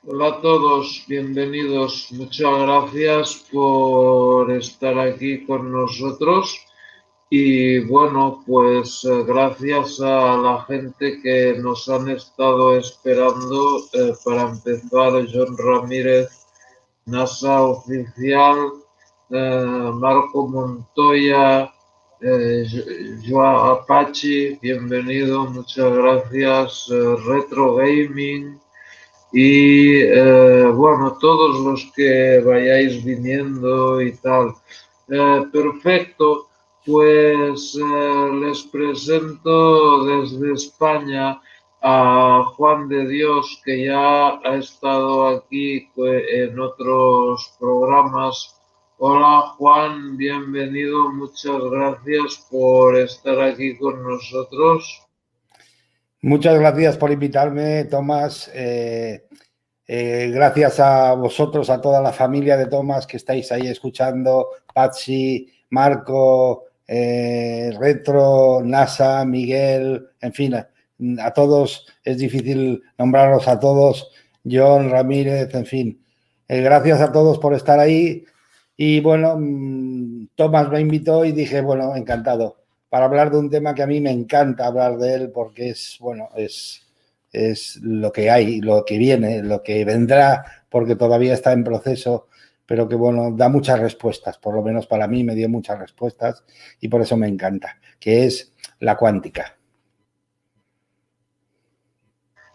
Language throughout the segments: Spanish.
Hola a todos, bienvenidos. Muchas gracias por estar aquí con nosotros. Y bueno, pues gracias a la gente que nos han estado esperando para empezar, John Ramírez, NASA Oficial, Marco Montoya, Joao Apache, bienvenido, muchas gracias, Retro Gaming. Y bueno, todos los que vayáis viniendo y tal. Perfecto, pues les presento desde España a Juan de Dios, que ya ha estado aquí en otros programas. Hola Juan, bienvenido, muchas gracias por estar aquí con nosotros. Muchas gracias por invitarme, Tomás. Gracias a vosotros, a toda la familia de Tomás que estáis ahí escuchando, Patsy, Marco, Retro, NASA, Miguel, en fin, a todos, es difícil nombrarlos a todos, John Ramírez, en fin. Gracias a todos por estar ahí y bueno, Tomás me invitó y dije, bueno, encantado, para hablar de un tema que a mí me encanta hablar de él porque es, bueno, es lo que hay, lo que viene, lo que vendrá, porque todavía está en proceso, pero que bueno, da muchas respuestas, por lo menos para mí me dio muchas respuestas y por eso me encanta, que es la cuántica.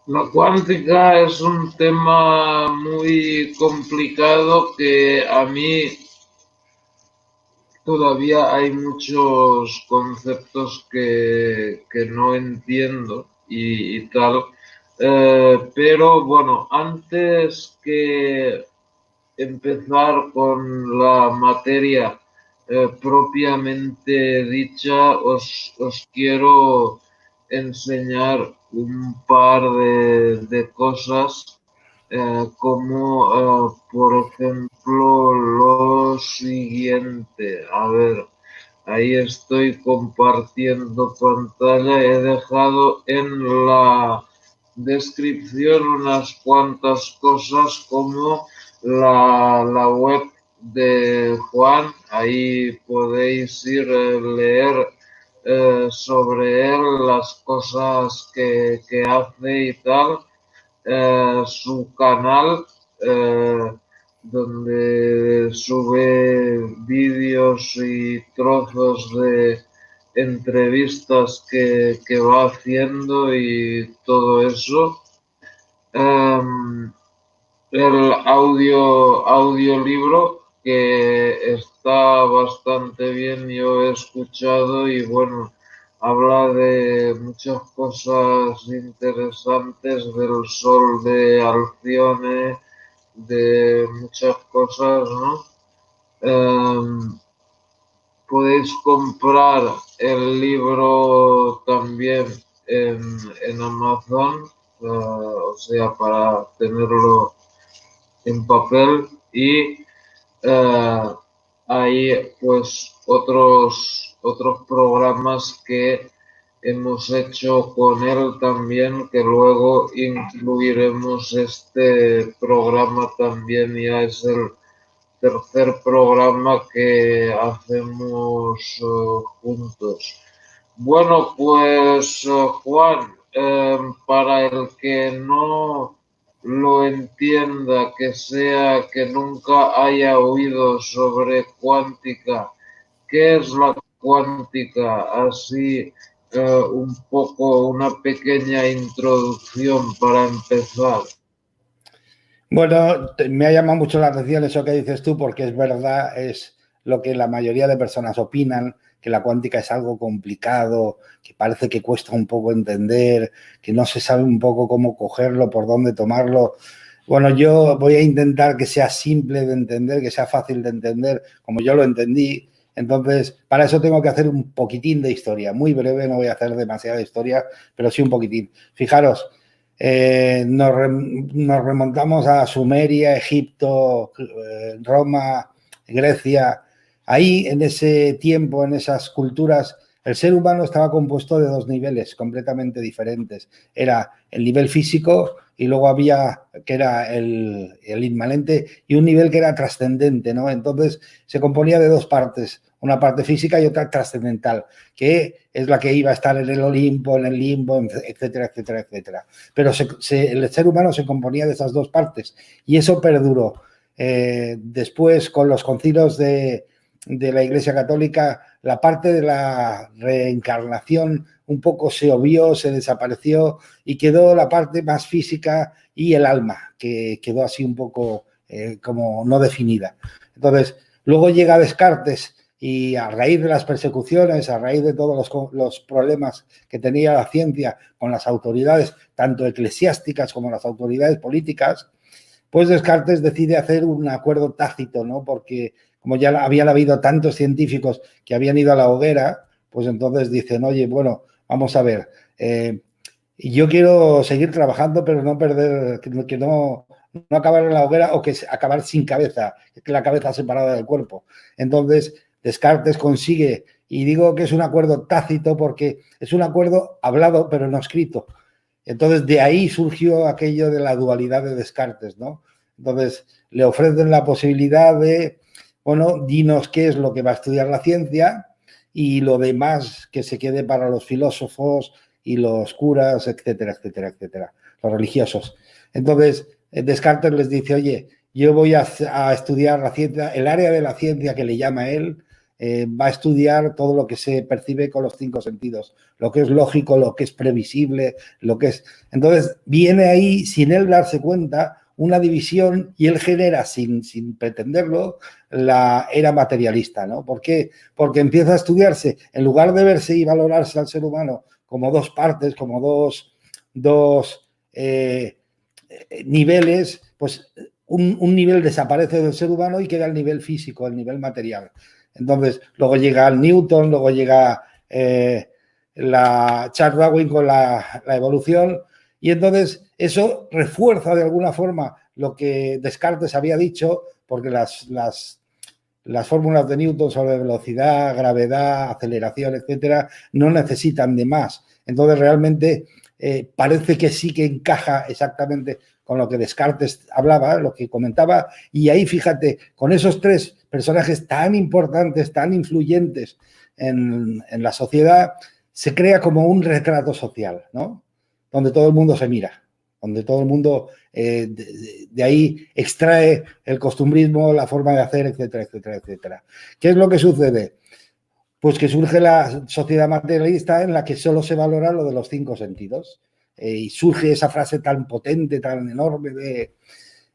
La cuántica es un tema muy complicado que a mí todavía hay muchos conceptos que no entiendo y tal. Pero bueno, antes que empezar con la materia propiamente dicha, os quiero enseñar un par de cosas, como por ejemplo lo siguiente. A ver, ahí estoy compartiendo pantalla. He dejado en la descripción unas cuantas cosas como la web de Juan. Ahí podéis ir a leer sobre él, las cosas que hace y tal. Su canal, eh, donde sube vídeos y trozos de entrevistas que va haciendo y todo eso. Um, el audiolibro, que está bastante bien, yo he escuchado y bueno, habla de muchas cosas interesantes, del sol de Alcione, de muchas cosas, ¿no? Um, Podéis comprar el libro también en Amazon, o sea, para tenerlo en papel. Y eh, hay pues otros programas que hemos hecho con él también, que luego incluiremos. Este programa también ya es el tercer programa que hacemos juntos. Bueno, pues Juan, para el que no lo entienda, que sea que nunca haya oído sobre cuántica, ¿qué es la cuántica? Así, un poco, una pequeña introducción para empezar. Bueno, me ha llamado mucho la atención eso que dices tú, porque es verdad, es lo que la mayoría de personas opinan, que la cuántica es algo complicado, que parece que cuesta un poco entender, que no se sabe un poco cómo cogerlo, por dónde tomarlo. Bueno, yo voy a intentar que sea simple de entender, que sea fácil de entender, como yo lo entendí. Entonces, para eso tengo que hacer un poquitín de historia, muy breve, no voy a hacer demasiada historia, pero sí un poquitín. Fijaros, nos remontamos a Sumeria, Egipto, Roma, Grecia. Ahí, en ese tiempo, en esas culturas, el ser humano estaba compuesto de dos niveles completamente diferentes. Era el nivel físico y luego había, que era el inmanente, y un nivel que era trascendente, ¿no? Entonces se componía de dos partes, una parte física y otra trascendental, que es la que iba a estar en el Olimpo, en el limbo, etcétera, etcétera, etcétera. Pero el ser humano se componía de esas dos partes y eso perduró. Después, con los concilios de la Iglesia Católica, la parte de la reencarnación un poco se obvió, se desapareció y quedó la parte más física y el alma, que quedó así un poco como no definida. Entonces, luego llega Descartes y a raíz de las persecuciones, a raíz de todos los problemas que tenía la ciencia con las autoridades, tanto eclesiásticas como las autoridades políticas, pues Descartes decide hacer un acuerdo tácito, ¿no? Porque como ya habían habido tantos científicos que habían ido a la hoguera, pues entonces dicen, oye, bueno, vamos a ver, yo quiero seguir trabajando, pero no perder, que no acabar en la hoguera o que acabar sin cabeza, que la cabeza separada del cuerpo. Entonces, Descartes consigue, y digo que es un acuerdo tácito porque es un acuerdo hablado, pero no escrito. Entonces, de ahí surgió aquello de la dualidad de Descartes, ¿no? Entonces, le ofrecen la posibilidad de, bueno, dinos qué es lo que va a estudiar la ciencia y lo demás que se quede para los filósofos y los curas, etcétera, etcétera, etcétera, los religiosos. Entonces, Descartes les dice, oye, yo voy a estudiar la ciencia, el área de la ciencia que le llama él, va a estudiar todo lo que se percibe con los cinco sentidos, lo que es lógico, lo que es previsible, lo que es... Entonces, viene ahí, sin él darse cuenta, una división y él genera, sin pretenderlo, la era materialista, ¿no? ¿Por qué? Porque empieza a estudiarse, en lugar de verse y valorarse al ser humano como dos partes, como dos niveles, pues un nivel desaparece del ser humano y queda el nivel físico, el nivel material. Entonces, luego llega Newton, luego llega Charles Darwin con la evolución, y entonces eso refuerza de alguna forma lo que Descartes había dicho, porque las fórmulas de Newton sobre velocidad, gravedad, aceleración, etcétera, no necesitan de más. Entonces, realmente parece que sí que encaja exactamente con lo que Descartes hablaba, lo que comentaba, y ahí, fíjate, con esos tres personajes tan importantes, tan influyentes en la sociedad, se crea como un retrato social, ¿no? Donde todo el mundo se mira, donde todo el mundo de ahí extrae el costumbrismo, la forma de hacer, etcétera, etcétera, etcétera. ¿Qué es lo que sucede? Pues que surge la sociedad materialista en la que solo se valora lo de los cinco sentidos. Y surge esa frase tan potente, tan enorme de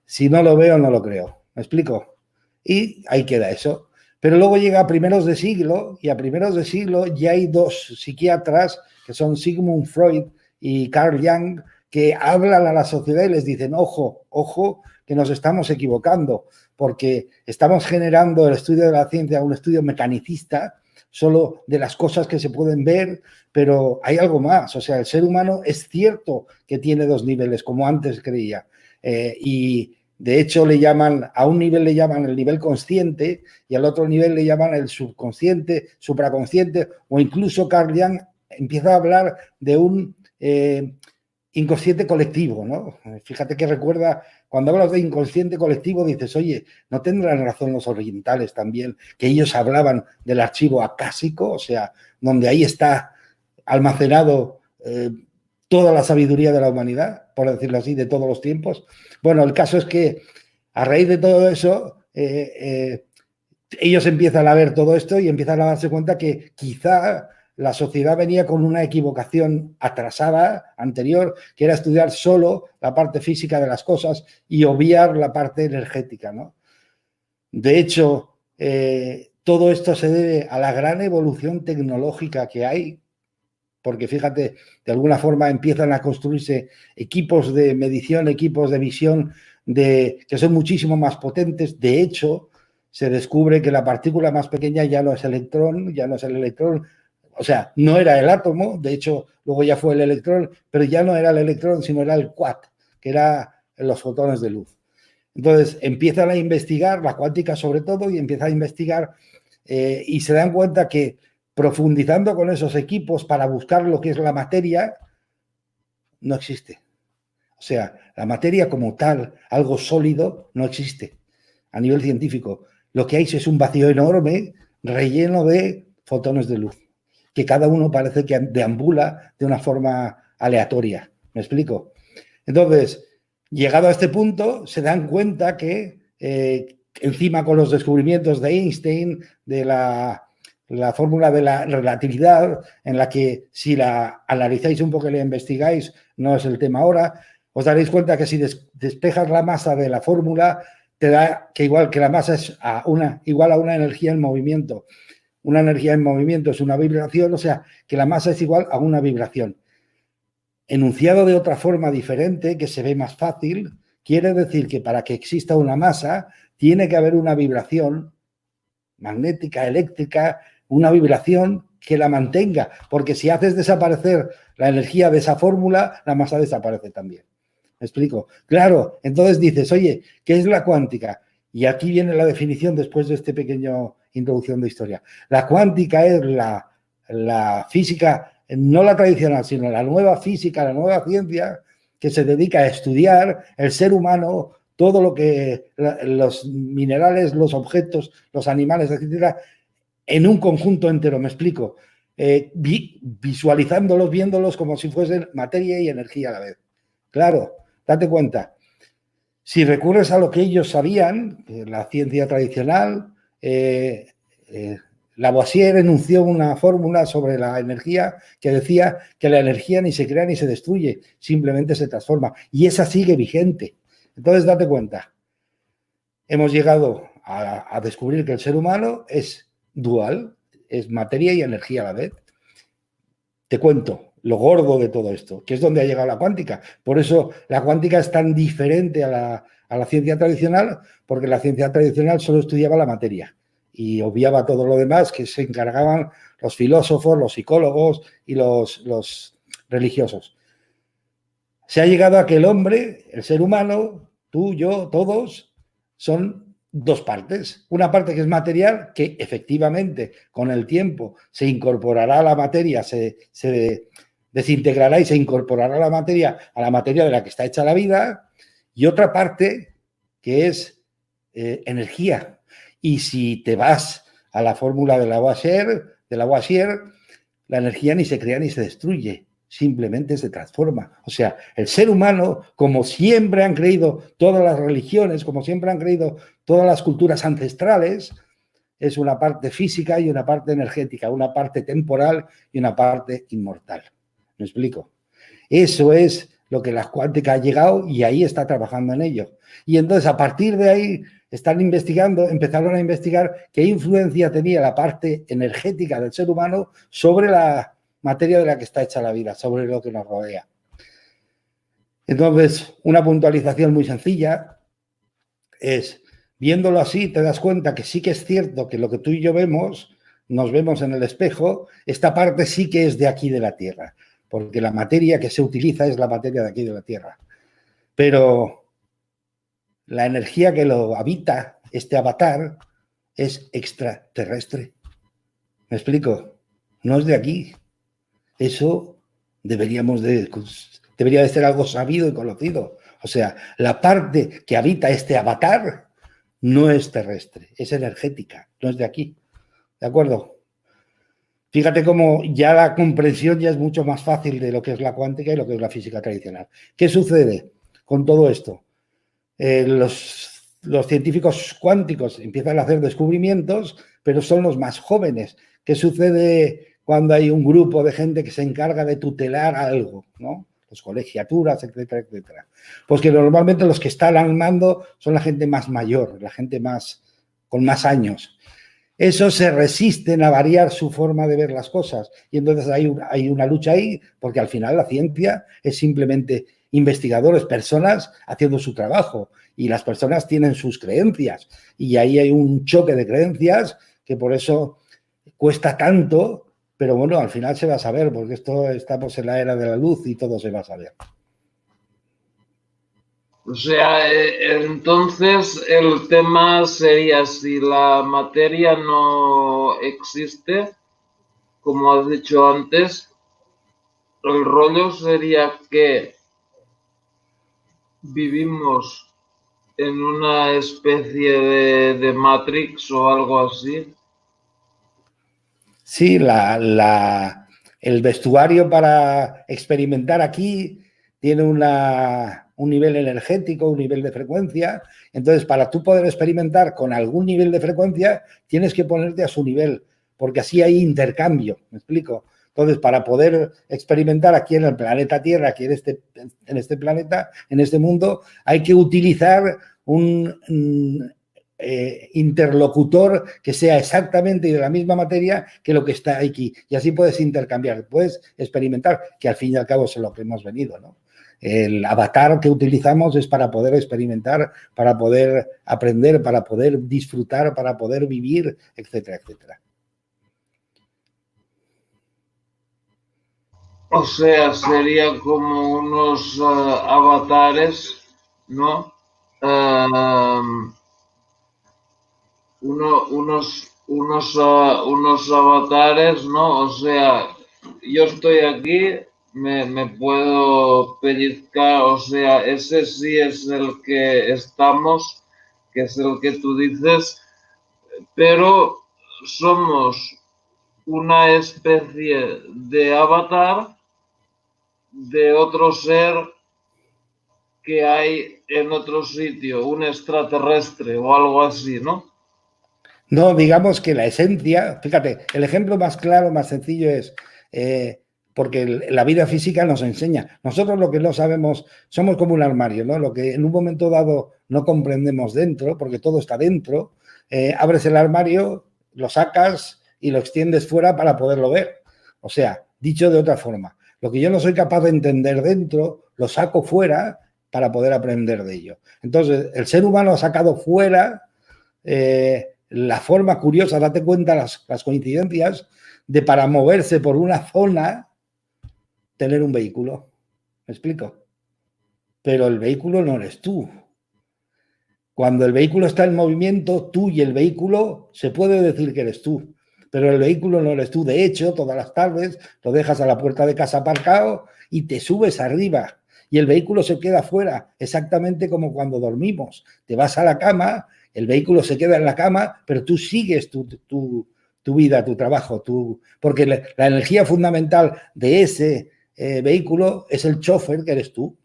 si no lo veo, no lo creo. ¿Me explico? Y ahí queda eso. Pero luego llega a primeros de siglo y a primeros de siglo ya hay dos psiquiatras que son Sigmund Freud y Carl Jung que hablan a la sociedad y les dicen, ojo, ojo, que nos estamos equivocando porque estamos generando el estudio de la ciencia, un estudio mecanicista, solo de las cosas que se pueden ver, pero hay algo más. O sea, el ser humano es cierto que tiene dos niveles, como antes creía. Y de hecho le llaman, a un nivel le llaman el nivel consciente y al otro nivel le llaman el subconsciente, supraconsciente, o incluso Carl Jung empieza a hablar de un inconsciente colectivo, ¿no? Fíjate que recuerda, cuando hablas de inconsciente colectivo dices, oye, ¿no tendrán razón los orientales también? Que ellos hablaban del archivo acásico, o sea, donde ahí está almacenado toda la sabiduría de la humanidad, por decirlo así, de todos los tiempos. Bueno, el caso es que a raíz de todo eso, ellos empiezan a ver todo esto y empiezan a darse cuenta que quizá la sociedad venía con una equivocación atrasada, anterior, que era estudiar solo la parte física de las cosas y obviar la parte energética, ¿no? De hecho, todo esto se debe a la gran evolución tecnológica que hay, porque fíjate, de alguna forma empiezan a construirse equipos de medición, equipos de visión que son muchísimo más potentes. De hecho, se descubre que la partícula más pequeña ya no es electrón, ya no es el electrón, o sea, no era el átomo, de hecho, luego ya fue el electrón, pero ya no era el electrón, sino era el quark, que era los fotones de luz. Entonces, empiezan a investigar, la cuántica sobre todo, y empiezan a investigar y se dan cuenta que profundizando con esos equipos para buscar lo que es la materia, no existe. O sea, la materia como tal, algo sólido, no existe a nivel científico. Lo que hay es un vacío enorme relleno de fotones de luz, que cada uno parece que deambula de una forma aleatoria. ¿Me explico? Entonces, llegado a este punto, se dan cuenta que encima con los descubrimientos de Einstein, de la fórmula de la relatividad, en la que si la analizáis un poco y la investigáis, no es el tema ahora, os daréis cuenta que si despejas la masa de la fórmula, te da que igual que la masa es igual a una energía en movimiento. Una energía en movimiento es una vibración, o sea, que la masa es igual a una vibración. Enunciado de otra forma diferente, que se ve más fácil, quiere decir que para que exista una masa, tiene que haber una vibración magnética, eléctrica, una vibración que la mantenga, porque si haces desaparecer la energía de esa fórmula, la masa desaparece también. ¿Me explico? Claro, entonces dices, oye, ¿qué es la cuántica? Y aquí viene la definición después de este pequeño introducción de historia. La cuántica es la física, no la tradicional, sino la nueva física, la nueva ciencia que se dedica a estudiar el ser humano, todo lo que los minerales, los objetos, los animales, etcétera, en un conjunto entero, me explico, visualizándolos, viéndolos como si fuesen materia y energía a la vez. Claro, date cuenta, si recurres a lo que ellos sabían, la ciencia tradicional, Lavoisier enunció una fórmula sobre la energía que decía que la energía ni se crea ni se destruye, simplemente se transforma. Y esa sigue vigente. Entonces, date cuenta, hemos llegado a descubrir que el ser humano es dual, es materia y energía a la vez. Te cuento lo gordo de todo esto, que es donde ha llegado la cuántica. Por eso la cuántica es tan diferente a la ciencia tradicional, porque la ciencia tradicional solo estudiaba la materia y obviaba todo lo demás que se encargaban los filósofos, los psicólogos y los religiosos. Se ha llegado a que el hombre, el ser humano, tú, yo, todos, son dos partes. Una parte que es material, que efectivamente con el tiempo se incorporará a la materia, se desintegrará y se incorporará a la materia de la que está hecha la vida, y otra parte que es energía. Y si te vas a la fórmula de Lavoisier, la energía ni se crea ni se destruye, simplemente se transforma. O sea, el ser humano, como siempre han creído todas las religiones, como siempre han creído todas las culturas ancestrales, es una parte física y una parte energética, una parte temporal y una parte inmortal. ¿Me explico? Eso es lo que la cuántica ha llegado y ahí está trabajando en ello. Y entonces, a partir de ahí, empezaron a investigar qué influencia tenía la parte energética del ser humano sobre la materia de la que está hecha la vida, sobre lo que nos rodea. Entonces, una puntualización muy sencilla es, viéndolo así, te das cuenta que sí que es cierto que lo que tú y yo vemos, nos vemos en el espejo, esta parte sí que es de aquí de la Tierra, porque la materia que se utiliza es la materia de aquí de la Tierra. Pero la energía que lo habita, este avatar, es extraterrestre. ¿Me explico? No es de aquí. Eso debería de ser algo sabido y conocido. O sea, la parte que habita este avatar no es terrestre, es energética, no es de aquí. ¿De acuerdo? Fíjate cómo ya la comprensión ya es mucho más fácil de lo que es la cuántica y lo que es la física tradicional. ¿Qué sucede con todo esto? Los científicos cuánticos empiezan a hacer descubrimientos, pero son los más jóvenes. ¿Qué sucede cuando hay un grupo de gente que se encarga de tutelar algo, ¿no? Los colegiaturas, etcétera, etcétera? Pues que normalmente los que están al mando son la gente más mayor, la gente con más años. Esos se resisten a variar su forma de ver las cosas y entonces hay una lucha ahí, porque al final la ciencia es simplemente investigadores, personas haciendo su trabajo, y las personas tienen sus creencias y ahí hay un choque de creencias que por eso cuesta tanto, pero bueno, al final se va a saber, porque estamos en la era de la luz y todo se va a saber. O sea, entonces el tema sería si la materia no existe, como has dicho antes, el rollo sería que vivimos en una especie de Matrix o algo así. Sí, el vestuario para experimentar aquí tiene un nivel energético, un nivel de frecuencia. Entonces, para tú poder experimentar con algún nivel de frecuencia, tienes que ponerte a su nivel, porque así hay intercambio, ¿me explico? Entonces, para poder experimentar aquí en el planeta Tierra, aquí en este planeta, en este mundo, hay que utilizar un interlocutor que sea exactamente de la misma materia que lo que está aquí. Y así puedes intercambiar, puedes experimentar, que al fin y al cabo es lo que hemos venido, ¿no? El avatar que utilizamos es para poder experimentar, para poder aprender, para poder disfrutar, para poder vivir, etcétera, etcétera. O sea, sería como unos avatares, ¿no? Unos avatares, ¿no? O sea, yo estoy aquí, me puedo pellizcar, o sea, ese sí es el que estamos, que es el que tú dices, pero somos una especie de avatar de otro ser que hay en otro sitio, un extraterrestre o algo así, ¿no? No, digamos que la esencia, fíjate, el ejemplo más claro, más sencillo es, porque la vida física nos enseña. Nosotros lo que no sabemos, somos como un armario, ¿no? Lo que en un momento dado no comprendemos dentro, porque todo está dentro, abres el armario, lo sacas y lo extiendes fuera para poderlo ver. O sea, dicho de otra forma, lo que yo no soy capaz de entender dentro, lo saco fuera para poder aprender de ello. Entonces, el ser humano ha sacado fuera la forma curiosa, date cuenta las coincidencias, de para moverse por una zona tener un vehículo. ¿Me explico? Pero el vehículo no eres tú. Cuando el vehículo está en movimiento, tú y el vehículo se puede decir que eres tú, pero el vehículo no eres tú. De hecho, todas las tardes lo dejas a la puerta de casa aparcado y te subes arriba y el vehículo se queda fuera, exactamente como cuando dormimos. Te vas a la cama, el vehículo se queda en la cama, pero tú sigues tu vida, tu trabajo, porque la energía fundamental de ese vehículo es el chofer que eres tú.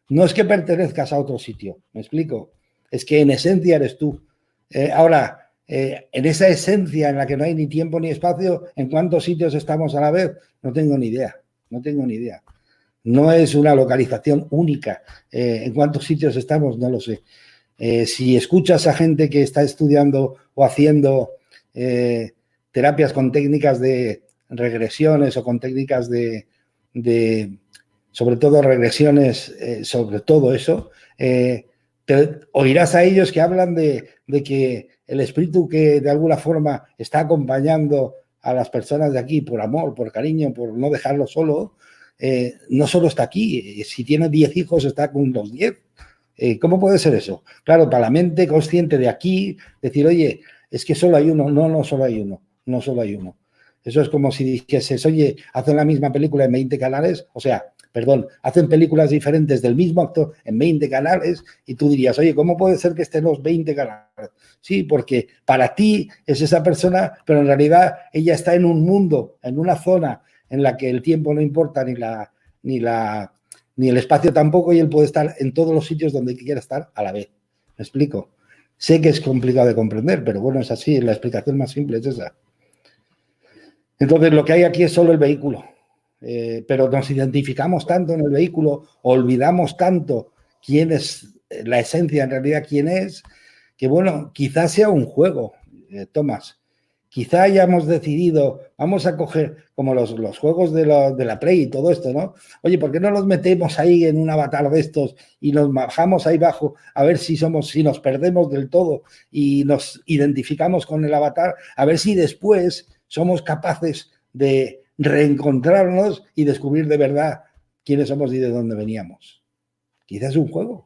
No es que pertenezcas a otro sitio, ¿me explico? Es que en esencia eres tú. Ahora, en esa esencia en la que no hay ni tiempo ni espacio, ¿en cuántos sitios estamos a la vez? No tengo ni idea, no tengo ni idea. No es una localización única. ¿En cuántos sitios estamos? No lo sé. Si escuchas a gente que está estudiando o haciendo terapias con técnicas de regresiones o con técnicas de sobre todo regresiones, sobre todo eso, te oirás a ellos que hablan de que el espíritu que de alguna forma está acompañando a las personas de aquí por amor, por cariño, por no dejarlo solo, no solo está aquí, si tiene 10 hijos está con los 10. ¿Cómo puede ser eso? Claro, para la mente consciente de aquí, decir, oye, es que solo hay uno. No, no solo hay uno, no solo hay uno. Eso es como si dijeses, oye, hacen la misma película en 20 canales, o sea, perdón, hacen películas diferentes del mismo actor en 20 canales y tú dirías, oye, ¿cómo puede ser que estén los 20 canales? Sí, porque para ti es esa persona, pero en realidad ella está en un mundo, en una zona en la que el tiempo no importa ni el espacio tampoco y él puede estar en todos los sitios donde quiera estar a la vez. ¿Me explico? Sé que es complicado de comprender, pero bueno, es así, la explicación más simple es esa. Entonces, lo que hay aquí es solo el vehículo. Pero nos identificamos tanto en el vehículo, olvidamos tanto quién es la esencia, en realidad quién es, que bueno, quizás sea un juego, Tomás. Quizá hayamos decidido, vamos a coger como los juegos de la Play y todo esto, ¿no? Oye, ¿por qué no los metemos ahí en un avatar de estos y nos bajamos ahí abajo a ver si nos perdemos del todo y nos identificamos con el avatar, a ver si después somos capaces de reencontrarnos y descubrir de verdad quiénes somos y de dónde veníamos. Quizás es un juego.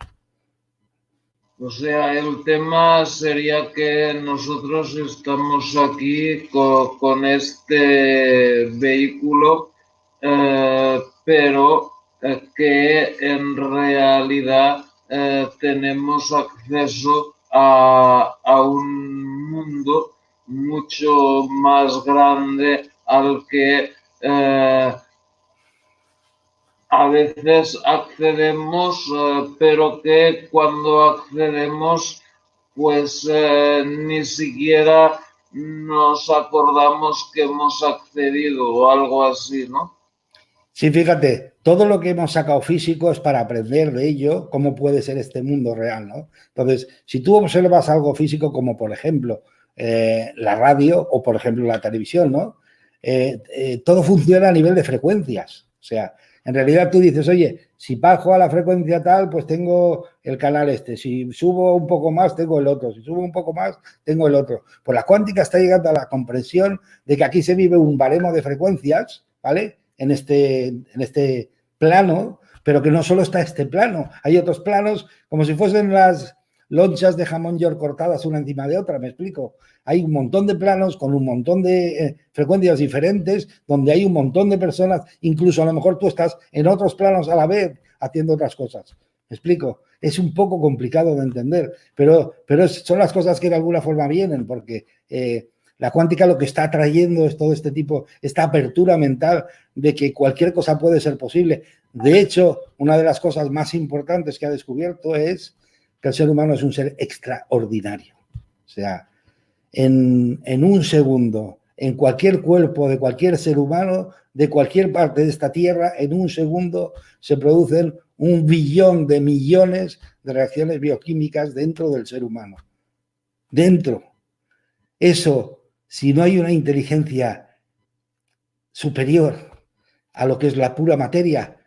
O sea, el tema sería que nosotros estamos aquí con este vehículo, pero que en realidad tenemos acceso a un mundo mucho más grande al que a veces accedemos, pero que cuando accedemos, pues ni siquiera nos acordamos que hemos accedido o algo así, ¿no? Sí, fíjate, todo lo que hemos sacado físico es para aprender de ello cómo puede ser este mundo real, ¿no? Entonces, si tú observas algo físico como, por ejemplo, la radio o, por ejemplo, la televisión, ¿no? Todo funciona a nivel de frecuencias. O sea, en realidad tú dices, oye, si bajo a la frecuencia tal, pues tengo el canal este. Si subo un poco más, tengo el otro. Si subo un poco más, tengo el otro. Pues la cuántica está llegando a la comprensión de que aquí se vive un baremo de frecuencias, ¿vale? En este plano, pero que no solo está este plano, hay otros planos como si fuesen las lonchas de jamón york cortadas una encima de otra, ¿me explico? Hay un montón de planos con un montón de frecuencias diferentes, donde hay un montón de personas, incluso a lo mejor tú estás en otros planos a la vez haciendo otras cosas. ¿Me explico? Es un poco complicado de entender, pero son las cosas que de alguna forma vienen, porque la cuántica lo que está trayendo es todo este tipo, esta apertura mental de que cualquier cosa puede ser posible. De hecho, una de las cosas más importantes que ha descubierto es que el ser humano es un ser extraordinario. O sea, en un segundo, en cualquier cuerpo de cualquier ser humano, de cualquier parte de esta tierra, en un segundo se producen 1 billón de millones de reacciones bioquímicas dentro del ser humano. Dentro. Eso, si no hay una inteligencia superior a lo que es la pura materia,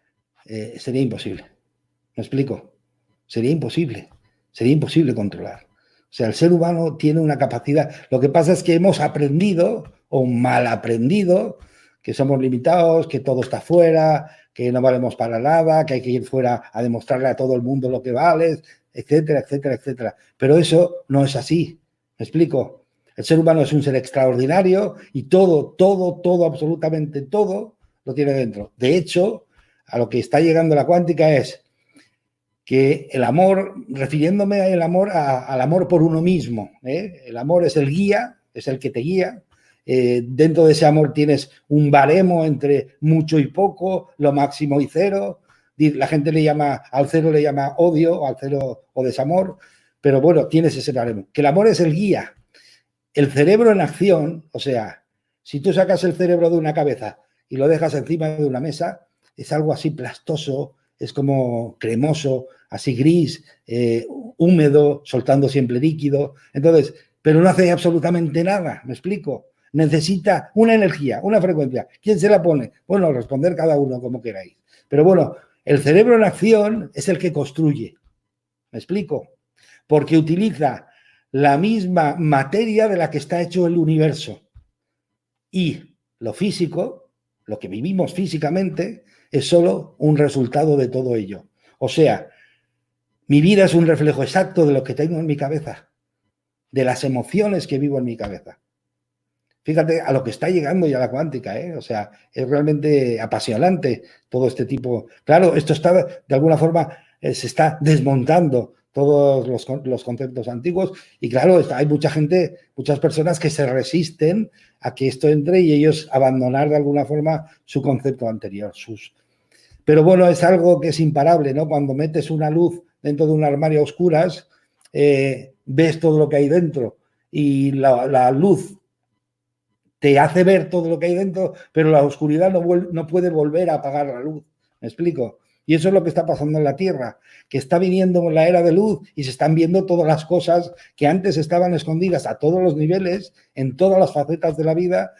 sería imposible. ¿Me explico? Sería imposible controlar. O sea, el ser humano tiene una capacidad. Lo que pasa es que hemos aprendido o mal aprendido que somos limitados, que todo está fuera, que no valemos para nada, que hay que ir fuera a demostrarle a todo el mundo lo que vales, etcétera, etcétera, etcétera. Pero eso no es así. ¿Me explico? El ser humano es un ser extraordinario y todo, absolutamente todo lo tiene dentro. De hecho, a lo que está llegando la cuántica es que el amor, refiriéndome al amor, al amor por uno mismo, el amor es el guía, es el que te guía. Dentro de ese amor tienes un baremo entre mucho y poco, lo máximo y cero. La gente le llama, al cero le llama odio, al cero o desamor, pero bueno, tienes ese baremo. Que el amor es el guía. El cerebro en acción, o sea, si tú sacas el cerebro de una cabeza y lo dejas encima de una mesa, es algo así plastoso, es como cremoso, así gris, húmedo, soltando siempre líquido. Entonces, pero no hace absolutamente nada, ¿me explico? Necesita una energía, una frecuencia. ¿Quién se la pone? Bueno, responder cada uno como queráis. Pero bueno, el cerebro en acción es el que construye, ¿me explico? Porque utiliza la misma materia de la que está hecho el universo. Y lo físico, lo que vivimos físicamente, es solo un resultado de todo ello. O sea, mi vida es un reflejo exacto de lo que tengo en mi cabeza, de las emociones que vivo en mi cabeza. Fíjate a lo que está llegando ya la cuántica, ¿eh? O sea, es realmente apasionante todo este tipo. Claro, esto está, de alguna forma, se está desmontando todos los conceptos antiguos y claro, hay mucha gente, muchas personas que se resisten a que esto entre y ellos abandonar de alguna forma su concepto anterior. Pero bueno, es algo que es imparable, ¿no? Cuando metes una luz dentro de un armario a oscuras, ves todo lo que hay dentro y la luz te hace ver todo lo que hay dentro, pero la oscuridad no puede volver a apagar la luz. ¿Me explico? Y eso es lo que está pasando en la Tierra, que está viniendo la era de luz y se están viendo todas las cosas que antes estaban escondidas a todos los niveles, en todas las facetas de la vida,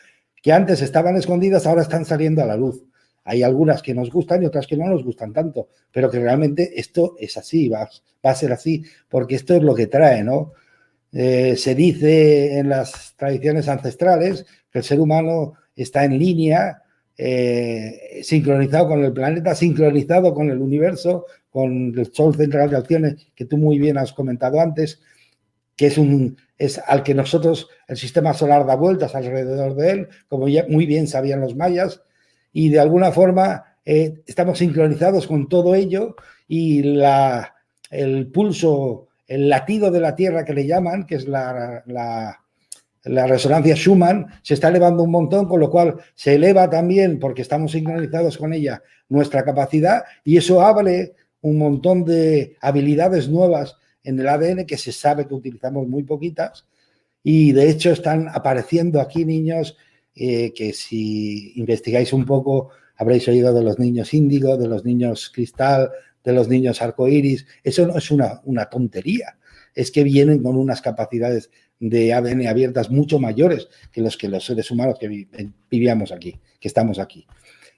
que antes estaban escondidas, ahora están saliendo a la luz. Hay algunas que nos gustan y otras que no nos gustan tanto, pero que realmente esto es así, va a ser así, porque esto es lo que trae, ¿no? Se dice en las tradiciones ancestrales que el ser humano está en línea, sincronizado con el planeta, sincronizado con el universo, con el Sol Central de Alcione, que tú muy bien has comentado antes, que es al que nosotros, el sistema solar da vueltas alrededor de él, como ya muy bien sabían los mayas, y de alguna forma estamos sincronizados con todo ello, y el pulso, el latido de la Tierra que le llaman, que es la resonancia Schumann, se está elevando un montón, con lo cual se eleva también, porque estamos sincronizados con ella, nuestra capacidad, y eso abre un montón de habilidades nuevas en el ADN que se sabe que utilizamos muy poquitas, y de hecho están apareciendo aquí niños que si investigáis un poco habréis oído de los niños índigo, de los niños cristal, de los niños arcoíris. Eso no es una tontería, es que vienen con unas capacidades de ADN abiertas mucho mayores que los seres humanos que vivíamos aquí, que estamos aquí.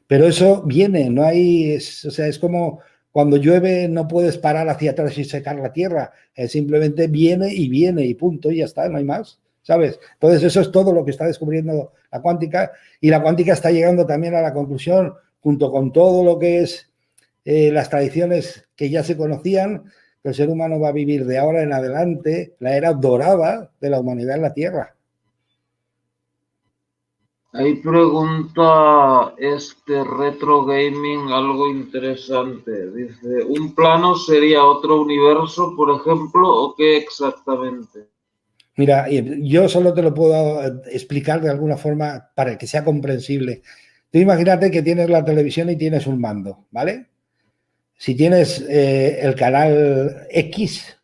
Pero eso viene, no hay, o sea, es como cuando llueve no puedes parar hacia atrás y secar la tierra, simplemente viene y punto, y ya está, no hay más, ¿sabes? Entonces eso es todo lo que está descubriendo la cuántica, y la cuántica está llegando también a la conclusión, junto con todo lo que es las tradiciones que ya se conocían, que el ser humano va a vivir de ahora en adelante la era dorada de la humanidad en la Tierra. Ahí pregunta Retro Gaming algo interesante. Dice, ¿un plano sería otro universo, por ejemplo, o qué exactamente? Mira, yo solo te lo puedo explicar de alguna forma para que sea comprensible. Tú imagínate que tienes la televisión y tienes un mando, ¿vale? Si tienes el canal X,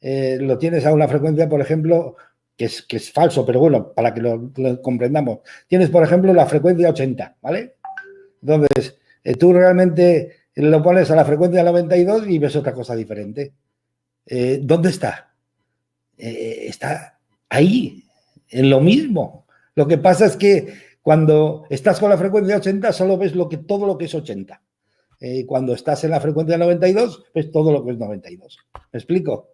lo tienes a una frecuencia, por ejemplo, que es falso, pero bueno, para que lo comprendamos. Tienes, por ejemplo, la frecuencia 80, ¿vale? Entonces, tú realmente lo pones a la frecuencia 92 y ves otra cosa diferente. ¿Dónde está? Está ahí, en lo mismo. Lo que pasa es que cuando estás con la frecuencia 80 solo ves todo lo que es 80. Cuando estás en la frecuencia 92 ves todo lo que es 92. ¿Me explico?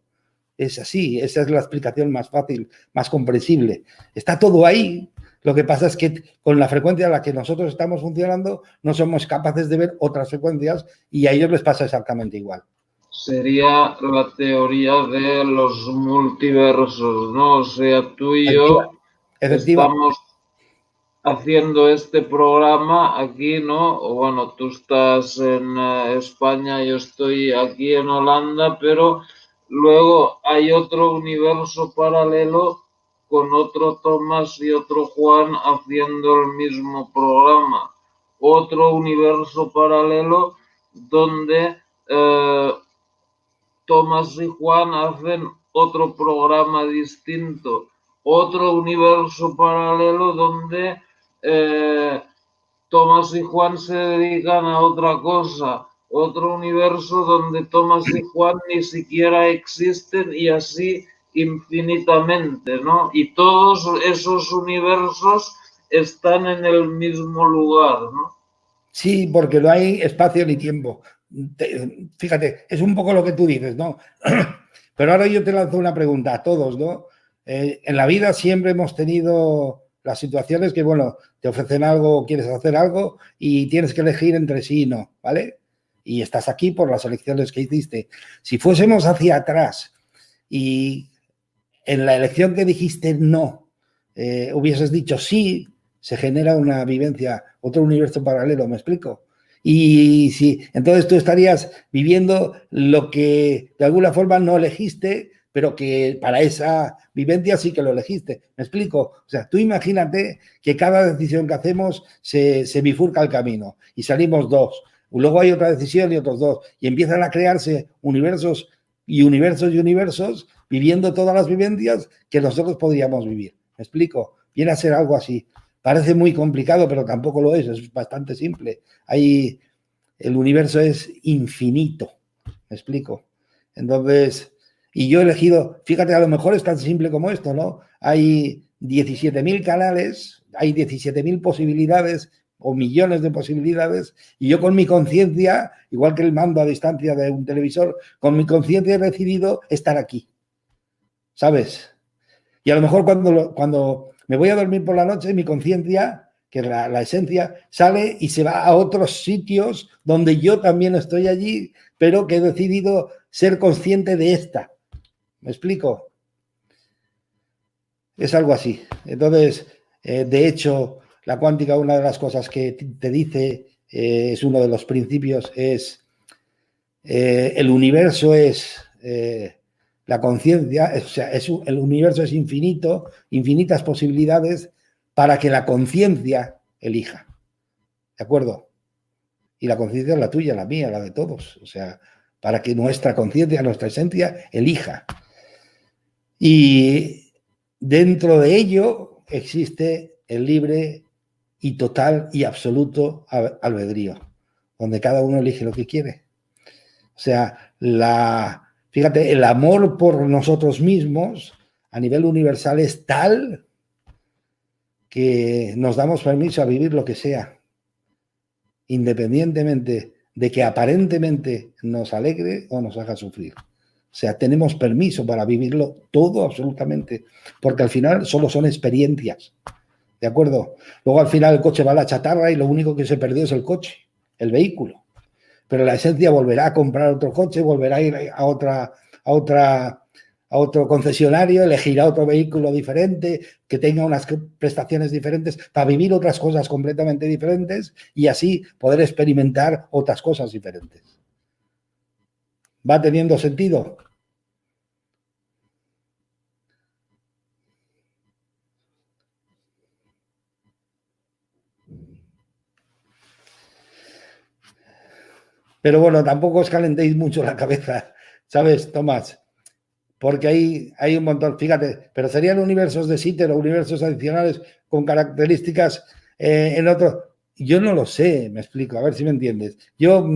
Es así, esa es la explicación más fácil, más comprensible. Está todo ahí. Lo que pasa es que con la frecuencia a la que nosotros estamos funcionando no somos capaces de ver otras frecuencias, y a ellos les pasa exactamente igual. Sería la teoría de los multiversos, ¿no? O sea, tú y yo estamos haciendo este programa aquí, ¿no? O bueno, tú estás en España, yo estoy aquí en Holanda, pero luego hay otro universo paralelo con otro Tomás y otro Juan haciendo el mismo programa. Otro universo paralelo donde Tomás y Juan hacen otro programa distinto. Otro universo paralelo donde Tomás y Juan se dedican a otra cosa. Otro universo donde Tomás y Juan ni siquiera existen, y así infinitamente, ¿no? Y todos esos universos están en el mismo lugar, ¿no? Sí, porque no hay espacio ni tiempo. Fíjate, es un poco lo que tú dices, ¿no? Pero ahora yo te lanzo una pregunta a todos, ¿no? En la vida siempre hemos tenido las situaciones que, bueno, te ofrecen algo, quieres hacer algo y tienes que elegir entre sí y no, ¿vale? Y estás aquí por las elecciones que hiciste. Si fuésemos hacia atrás y en la elección que dijiste no, hubieses dicho sí, se genera una vivencia, otro universo paralelo, ¿me explico? Y si entonces tú estarías viviendo lo que de alguna forma no elegiste, pero que para esa vivencia sí que lo elegiste. ¿Me explico? O sea, tú imagínate que cada decisión que hacemos se bifurca el camino y salimos dos. Luego hay otra decisión y otros dos. Y empiezan a crearse universos y universos y universos, viviendo todas las vivencias que nosotros podríamos vivir. ¿Me explico? Viene a ser algo así. Parece muy complicado, pero tampoco lo es bastante simple. El universo es infinito, ¿me explico? Entonces, y yo he elegido, fíjate, a lo mejor es tan simple como esto, ¿no? Hay 17.000 canales, hay 17.000 posibilidades o millones de posibilidades, y yo con mi conciencia, igual que el mando a distancia de un televisor, con mi conciencia he decidido estar aquí, ¿sabes? Y a lo mejor cuando me voy a dormir por la noche, mi conciencia que la esencia sale y se va a otros sitios donde yo también estoy allí, pero que he decidido ser consciente de esta. ¿Me explico? Es algo así. Entonces, de hecho, la cuántica, una de las cosas que te dice, es uno de los principios, es el universo es la conciencia, o sea, el universo es infinito, infinitas posibilidades para que la conciencia elija. ¿De acuerdo? Y la conciencia es la tuya, la mía, la de todos. O sea, para que nuestra conciencia, nuestra esencia elija. Y dentro de ello existe el libre y total y absoluto albedrío, donde cada uno elige lo que quiere. O sea, fíjate, el amor por nosotros mismos a nivel universal es tal que nos damos permiso a vivir lo que sea, independientemente de que aparentemente nos alegre o nos haga sufrir. O sea, tenemos permiso para vivirlo todo absolutamente, porque al final solo son experiencias, ¿de acuerdo? Luego al final el coche va a la chatarra y lo único que se perdió es el coche, el vehículo. Pero la esencia volverá a comprar otro coche, volverá a ir a otro concesionario, elegirá otro vehículo diferente, que tenga unas prestaciones diferentes, para vivir otras cosas completamente diferentes y así poder experimentar otras cosas diferentes. ¿Va teniendo sentido? Pero bueno, tampoco os calentéis mucho la cabeza, ¿sabes, Tomás? Porque hay un montón, fíjate, pero serían universos de Sitter o universos adicionales con características en otro. Yo no lo sé, me explico, a ver si me entiendes. Yo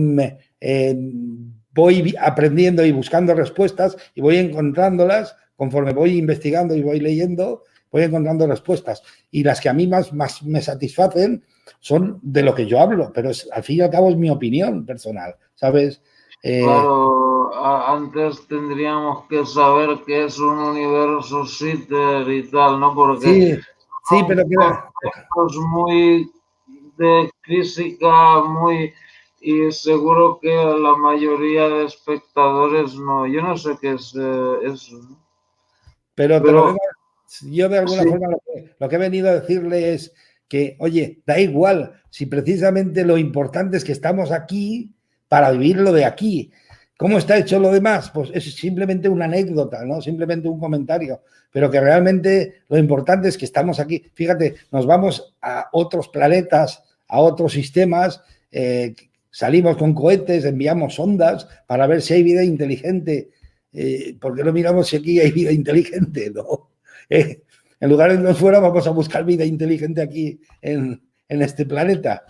voy aprendiendo y buscando respuestas y voy encontrándolas conforme voy investigando y voy leyendo, voy encontrando respuestas. Y las que a mí más me satisfacen son de lo que yo hablo, pero al fin y al cabo es mi opinión personal, ¿sabes? Claro, antes tendríamos que saber qué es un universo Sitter y tal, ¿no? Porque sí, son pero conceptos muy de física, muy... Y seguro que la mayoría de espectadores no. Yo no sé qué es eso, ¿no? Pero Pero yo de alguna sí, forma lo que he venido a decirle es que, oye, da igual si precisamente lo importante es que estamos aquí para vivir lo de aquí. ¿Cómo está hecho lo demás? Pues es simplemente una anécdota, ¿no? Simplemente un comentario. Pero que realmente lo importante es que estamos aquí. Fíjate, nos vamos a otros planetas, a otros sistemas, salimos con cohetes, enviamos ondas para ver si hay vida inteligente. ¿Por qué no miramos si aquí hay vida inteligente? ¿No? En lugar de irnos fuera, vamos a buscar vida inteligente aquí en este planeta.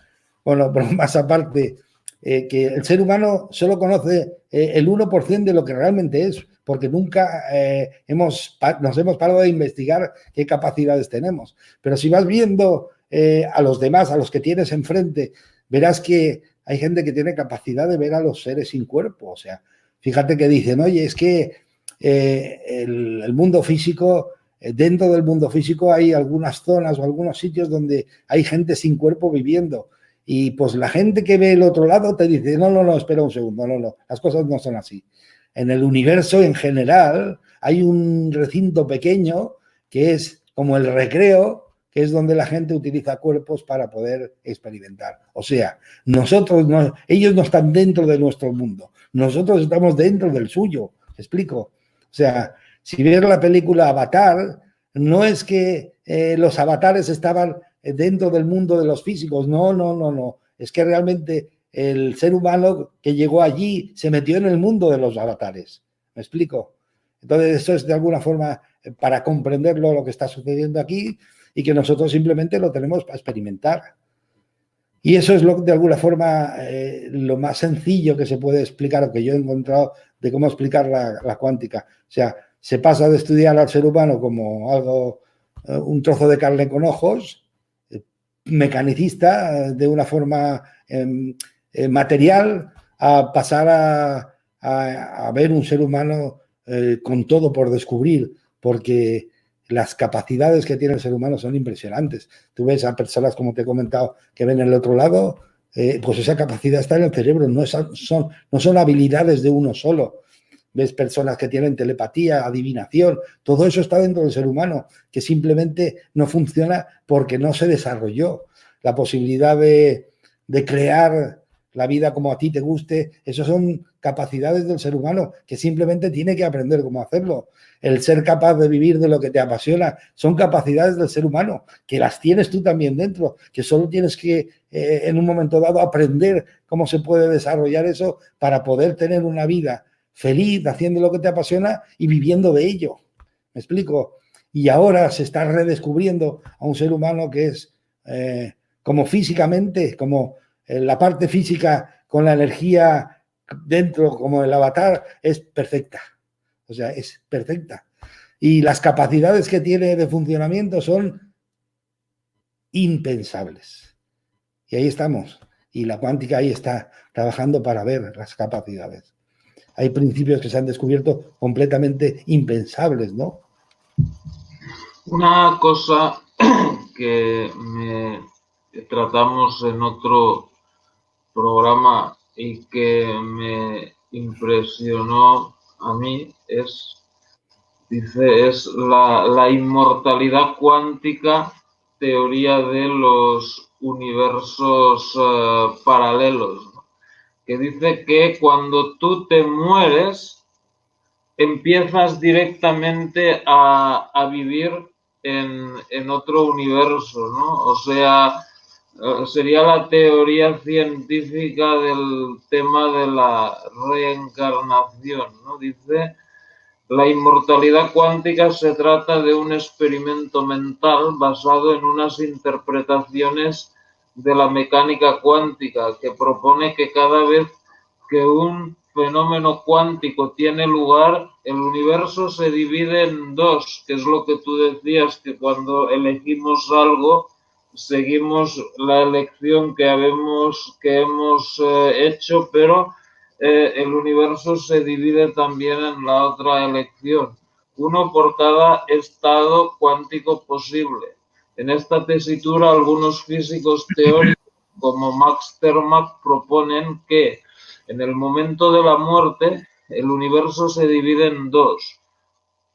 Bueno, pero más aparte, que el ser humano solo conoce el 1% de lo que realmente es, porque nunca nos hemos parado de investigar qué capacidades tenemos. Pero si vas viendo a los demás, a los que tienes enfrente, verás que hay gente que tiene capacidad de ver a los seres sin cuerpo. O sea, fíjate que dicen, oye, es que el mundo físico, dentro del mundo físico hay algunas zonas o algunos sitios donde hay gente sin cuerpo viviendo. Y pues la gente que ve el otro lado te dice, no, espera un segundo, no, las cosas no son así. En el universo en general hay un recinto pequeño que es como el recreo, que es donde la gente utiliza cuerpos para poder experimentar. O sea, ellos no están dentro de nuestro mundo, nosotros estamos dentro del suyo. ¿Me explico? O sea, si ves la película Avatar, no es que los avatares estaban dentro del mundo de los físicos, no. Es que realmente el ser humano que llegó allí se metió en el mundo de los avatares. ¿Me explico? Entonces, eso es de alguna forma para comprenderlo lo que está sucediendo aquí y que nosotros simplemente lo tenemos para experimentar. Y eso es de alguna forma lo más sencillo que se puede explicar, o que yo he encontrado de cómo explicar la cuántica. O sea, se pasa de estudiar al ser humano como algo, un trozo de carne con ojos, mecanicista, de una forma material, a pasar a ver un ser humano con todo por descubrir, porque las capacidades que tiene el ser humano son impresionantes. Tú ves a personas, como te he comentado, que ven el otro lado, pues esa capacidad está en el cerebro, no son habilidades de uno solo. Ves personas que tienen telepatía, adivinación, todo eso está dentro del ser humano, que simplemente no funciona porque no se desarrolló. La posibilidad de crear la vida como a ti te guste, eso son capacidades del ser humano que simplemente tiene que aprender cómo hacerlo. El ser capaz de vivir de lo que te apasiona son capacidades del ser humano, que las tienes tú también dentro, que solo tienes que en un momento dado aprender cómo se puede desarrollar eso para poder tener una vida feliz haciendo lo que te apasiona y viviendo de ello. ¿Me explico? Y ahora se está redescubriendo a un ser humano que es como físicamente, como la parte física con la energía dentro, como el avatar, es perfecta. O sea, es perfecta. Y las capacidades que tiene de funcionamiento son impensables. Y ahí estamos. Y la cuántica ahí está trabajando para ver las capacidades. Hay principios que se han descubierto completamente impensables, ¿no? Una cosa que tratamos en otro programa y que me impresionó a mí es la inmortalidad cuántica, teoría de los universos paralelos, ¿no? Que dice que cuando tú te mueres, empiezas directamente a vivir en otro universo, ¿no? O sea, sería la teoría científica del tema de la reencarnación, ¿no? Dice, la inmortalidad cuántica se trata de un experimento mental basado en unas interpretaciones de la mecánica cuántica que propone que cada vez que un fenómeno cuántico tiene lugar, el universo se divide en dos, que es lo que tú decías, que cuando elegimos algo, seguimos la elección que hemos hecho, pero el universo se divide también en la otra elección, uno por cada estado cuántico posible. En esta tesitura, algunos físicos teóricos como Max Tegmark proponen que en el momento de la muerte, el universo se divide en dos.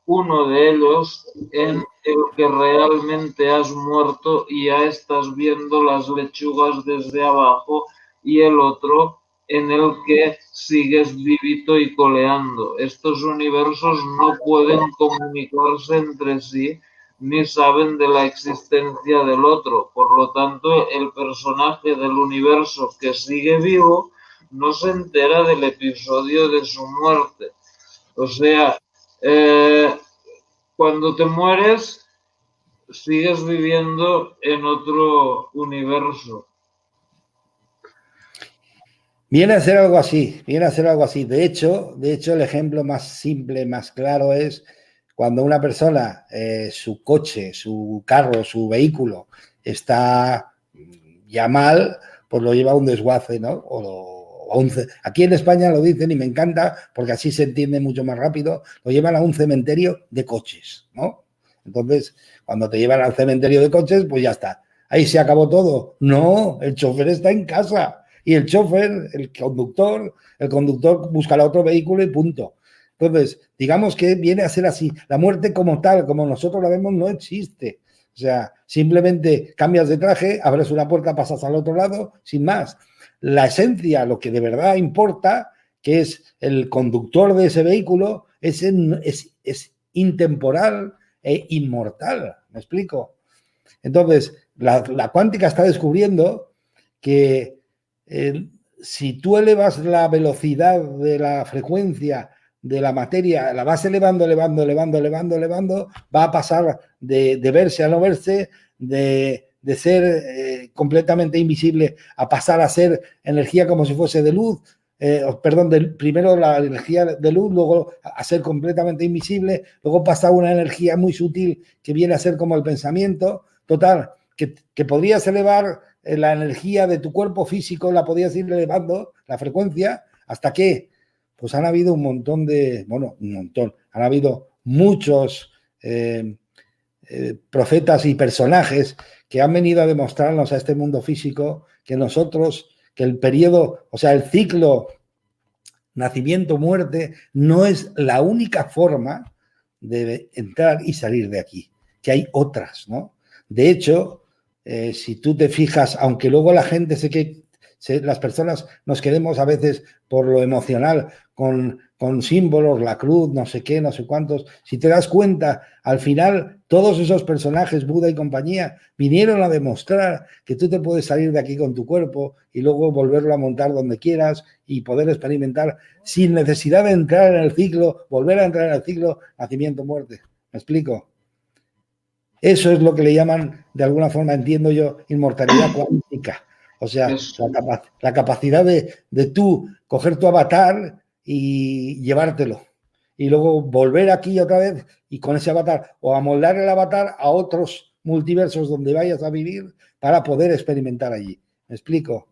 Uno de ellos en el que realmente has muerto y ya estás viendo las lechugas desde abajo, y el otro en el que sigues vivito y coleando. Estos universos no pueden comunicarse entre sí ni saben de la existencia del otro. Por lo tanto, el personaje del universo que sigue vivo no se entera del episodio de su muerte. O sea, cuando te mueres, sigues viviendo en otro universo. Viene a ser algo así, viene a ser algo así. De hecho, el ejemplo más simple, más claro es cuando una persona, su coche, su carro, su vehículo está ya mal, pues lo lleva a un desguace, ¿no? Aquí en España lo dicen y me encanta porque así se entiende mucho más rápido, lo llevan a un cementerio de coches, ¿no? Entonces, cuando te llevan al cementerio de coches, pues ya está. Ahí se acabó todo. No, el chofer está en casa. Y el chofer, el conductor busca el otro vehículo y punto. Entonces, digamos que viene a ser así. La muerte como tal, como nosotros la vemos, no existe. O sea, simplemente cambias de traje, abres una puerta, pasas al otro lado, sin más. La esencia, lo que de verdad importa, que es el conductor de ese vehículo, es intemporal e inmortal. ¿Me explico? Entonces, la cuántica está descubriendo que si tú elevas la velocidad de la frecuencia de la materia, la vas elevando, va a pasar de verse a no verse, de ser completamente invisible a pasar a ser energía como si fuese de luz, primero la energía de luz, luego a ser completamente invisible, luego pasa a una energía muy sutil que viene a ser como el pensamiento, total, que podrías elevar la energía de tu cuerpo físico, la podías ir elevando, la frecuencia, ¿hasta qué? Pues han habido han habido muchos profetas y personajes que han venido a demostrarnos a este mundo físico que nosotros, que el periodo, o sea, el ciclo nacimiento-muerte no es la única forma de entrar y salir de aquí, que hay otras, ¿no? De hecho, si tú te fijas, aunque luego la gente las personas nos quedemos a veces por lo emocional con símbolos, la cruz, no sé qué, no sé cuántos, si te das cuenta, al final todos esos personajes, Buda y compañía, vinieron a demostrar que tú te puedes salir de aquí con tu cuerpo y luego volverlo a montar donde quieras y poder experimentar sin necesidad de entrar en el ciclo, volver a entrar en el ciclo nacimiento-muerte. ¿Me explico? Eso es lo que le llaman, de alguna forma, entiendo yo, inmortalidad cuántica. O sea, la capacidad de tú coger tu avatar y llevártelo. Y luego volver aquí otra vez y con ese avatar, o amoldar el avatar a otros multiversos donde vayas a vivir para poder experimentar allí. ¿Me explico?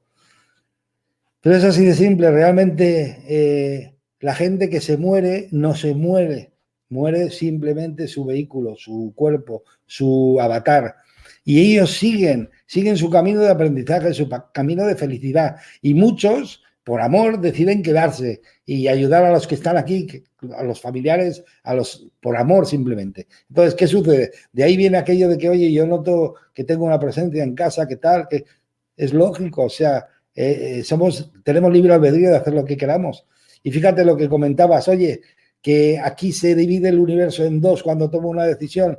Pero es así de simple. Realmente la gente que se muere no se muere. Muere simplemente su vehículo, su cuerpo, su avatar. Y ellos siguen su camino de aprendizaje, su camino de felicidad. Y muchos, por amor, deciden quedarse y ayudar a los que están aquí, a los familiares, por amor simplemente. Entonces, ¿qué sucede? De ahí viene aquello de que, oye, yo noto que tengo una presencia en casa, ¿qué tal? Que es lógico, o sea, tenemos libre albedrío de hacer lo que queramos. Y fíjate lo que comentabas, oye, que aquí se divide el universo en dos cuando tomo una decisión.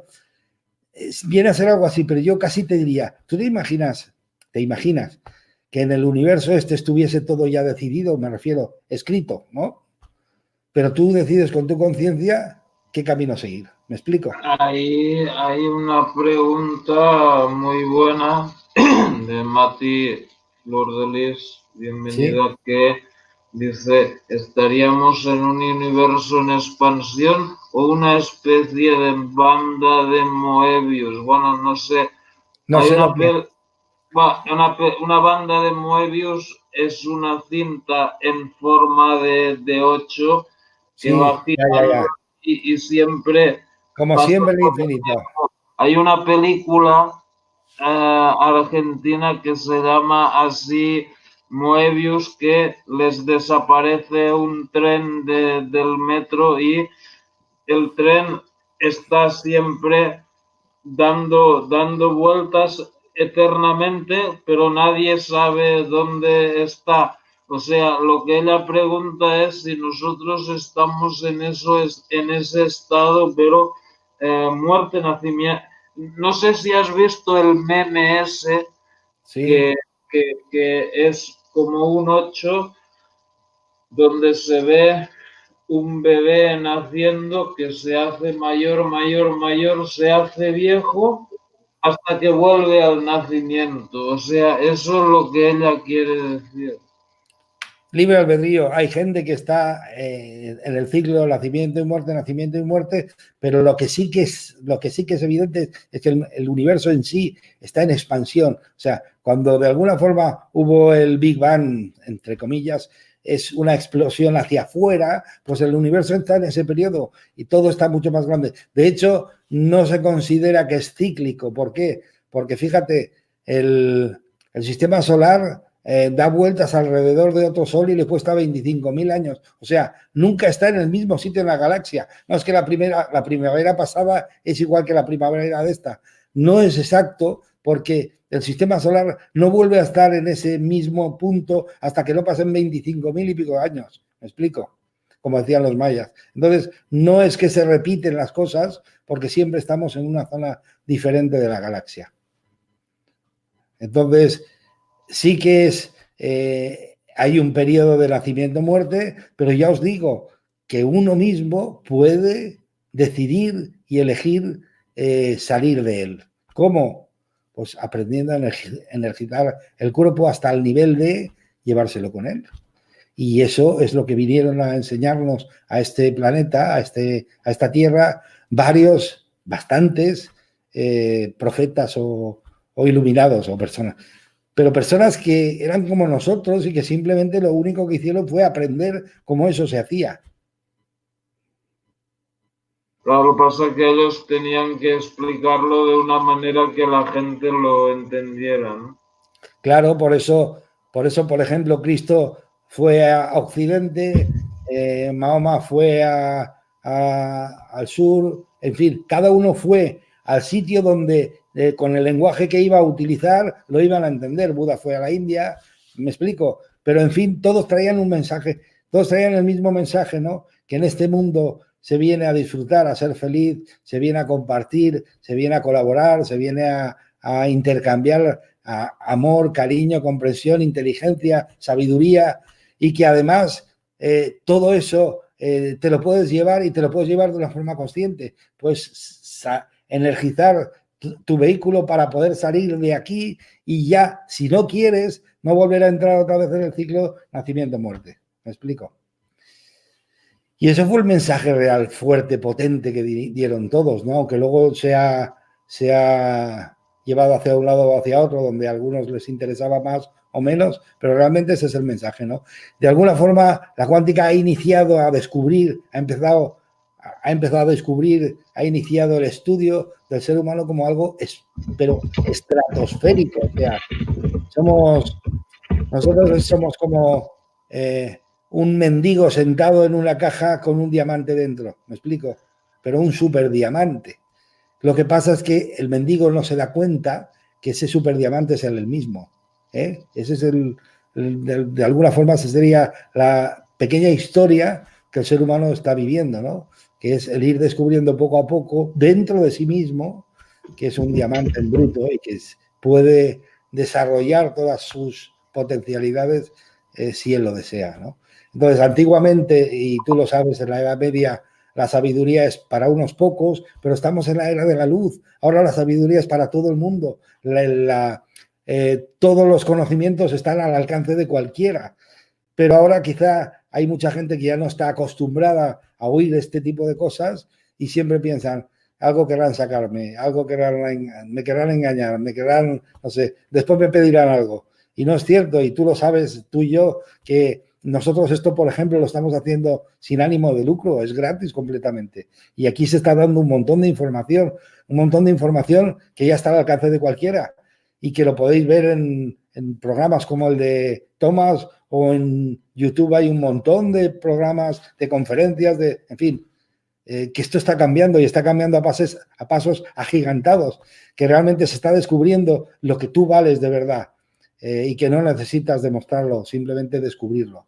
Viene a ser algo así, pero yo casi te diría, ¿tú te imaginas que en el universo este estuviese todo ya decidido? Me refiero, escrito, ¿no? Pero tú decides con tu conciencia qué camino seguir. ¿Me explico? Ahí hay una pregunta muy buena de Mati Lourdelis, bienvenida, ¿sí? Que dice, ¿estaríamos en un universo en expansión o una especie de banda de Moebius? Bueno, no sé. No hay sé una banda de Moebius es una cinta en forma de 8 que sí, va girando y siempre... Como siempre el infinito. Hay una película argentina que se llama así Moebius, que les desaparece un tren del metro y el tren está siempre dando vueltas eternamente, pero nadie sabe dónde está. O sea, lo que ella pregunta es si nosotros estamos en ese estado, pero muerte, nacimiento. No sé si has visto el meme ese, sí. que es como un 8, donde se ve un bebé naciendo que se hace mayor, se hace viejo hasta que vuelve al nacimiento. O sea, eso es lo que ella quiere decir. Libre albedrío. Hay gente que está en el ciclo de nacimiento y muerte, pero lo que sí que es evidente es que el universo en sí está en expansión. O sea, cuando de alguna forma hubo el Big Bang, entre comillas, es una explosión hacia afuera, pues el universo está en ese periodo y todo está mucho más grande. De hecho, no se considera que es cíclico. ¿Por qué? Porque fíjate, el sistema solar da vueltas alrededor de otro sol y le cuesta 25.000 años. O sea, nunca está en el mismo sitio en la galaxia. No es que la primavera pasada es igual que la primavera de esta. No es exacto porque el sistema solar no vuelve a estar en ese mismo punto hasta que no pasen 25.000 y pico años. ¿Me explico? Como decían los mayas. Entonces, no es que se repiten las cosas porque siempre estamos en una zona diferente de la galaxia. Entonces, sí que hay un periodo de nacimiento-muerte, pero ya os digo que uno mismo puede decidir y elegir salir de él. ¿Cómo? Pues aprendiendo a energizar el cuerpo hasta el nivel de llevárselo con él. Y eso es lo que vinieron a enseñarnos a este planeta, a esta tierra, bastantes profetas o iluminados o personas. Pero personas que eran como nosotros y que simplemente lo único que hicieron fue aprender cómo eso se hacía. Claro, lo que pasa es que ellos tenían que explicarlo de una manera que la gente lo entendiera, ¿no? Claro, por ejemplo, Cristo fue a Occidente, Mahoma fue al sur, en fin, cada uno fue al sitio donde con el lenguaje que iba a utilizar lo iban a entender. Buda fue a la India, me explico, pero en fin, todos traían un mensaje, todos traían el mismo mensaje, ¿no? Que en este mundo se viene a disfrutar, a ser feliz, se viene a compartir, se viene a colaborar, se viene a intercambiar amor, cariño, comprensión, inteligencia, sabiduría, y que además todo eso te lo puedes llevar y te lo puedes llevar de una forma consciente. Pues energizar tu vehículo para poder salir de aquí y ya, si no quieres, no volver a entrar otra vez en el ciclo nacimiento-muerte. ¿Me explico? Y ese fue el mensaje real, fuerte, potente que dieron todos, ¿no? Aunque luego se ha llevado hacia un lado o hacia otro, donde a algunos les interesaba más o menos, pero realmente ese es el mensaje, ¿no? De alguna forma, la cuántica ha iniciado a descubrir, ha empezado a descubrir, ha iniciado el estudio del ser humano como algo, pero estratosférico, o sea, nosotros somos como un mendigo sentado en una caja con un diamante dentro, ¿me explico? Pero un superdiamante. Lo que pasa es que el mendigo no se da cuenta que ese superdiamante es el mismo. Ese es de alguna forma, esa sería la pequeña historia que el ser humano está viviendo, ¿no? Que es el ir descubriendo poco a poco dentro de sí mismo que es un diamante en bruto y que puede desarrollar todas sus potencialidades si él lo desea, ¿no? Entonces, antiguamente, y tú lo sabes, en la Edad Media la sabiduría es para unos pocos, pero estamos en la era de la luz. Ahora la sabiduría es para todo el mundo. Todos los conocimientos están al alcance de cualquiera. Pero ahora quizá hay mucha gente que ya no está acostumbrada a oír este tipo de cosas y siempre piensan, algo querrán sacarme, me querrán engañar, me querrán, no sé, después me pedirán algo. Y no es cierto, y tú lo sabes, tú y yo, que nosotros esto, por ejemplo, lo estamos haciendo sin ánimo de lucro, es gratis completamente. Y aquí se está dando un montón de información que ya está al alcance de cualquiera y que lo podéis ver en programas como el de Thomas o en YouTube hay un montón de programas, de conferencias, en fin, que esto está cambiando y está cambiando a pasos agigantados, que realmente se está descubriendo lo que tú vales de verdad y que no necesitas demostrarlo, simplemente descubrirlo.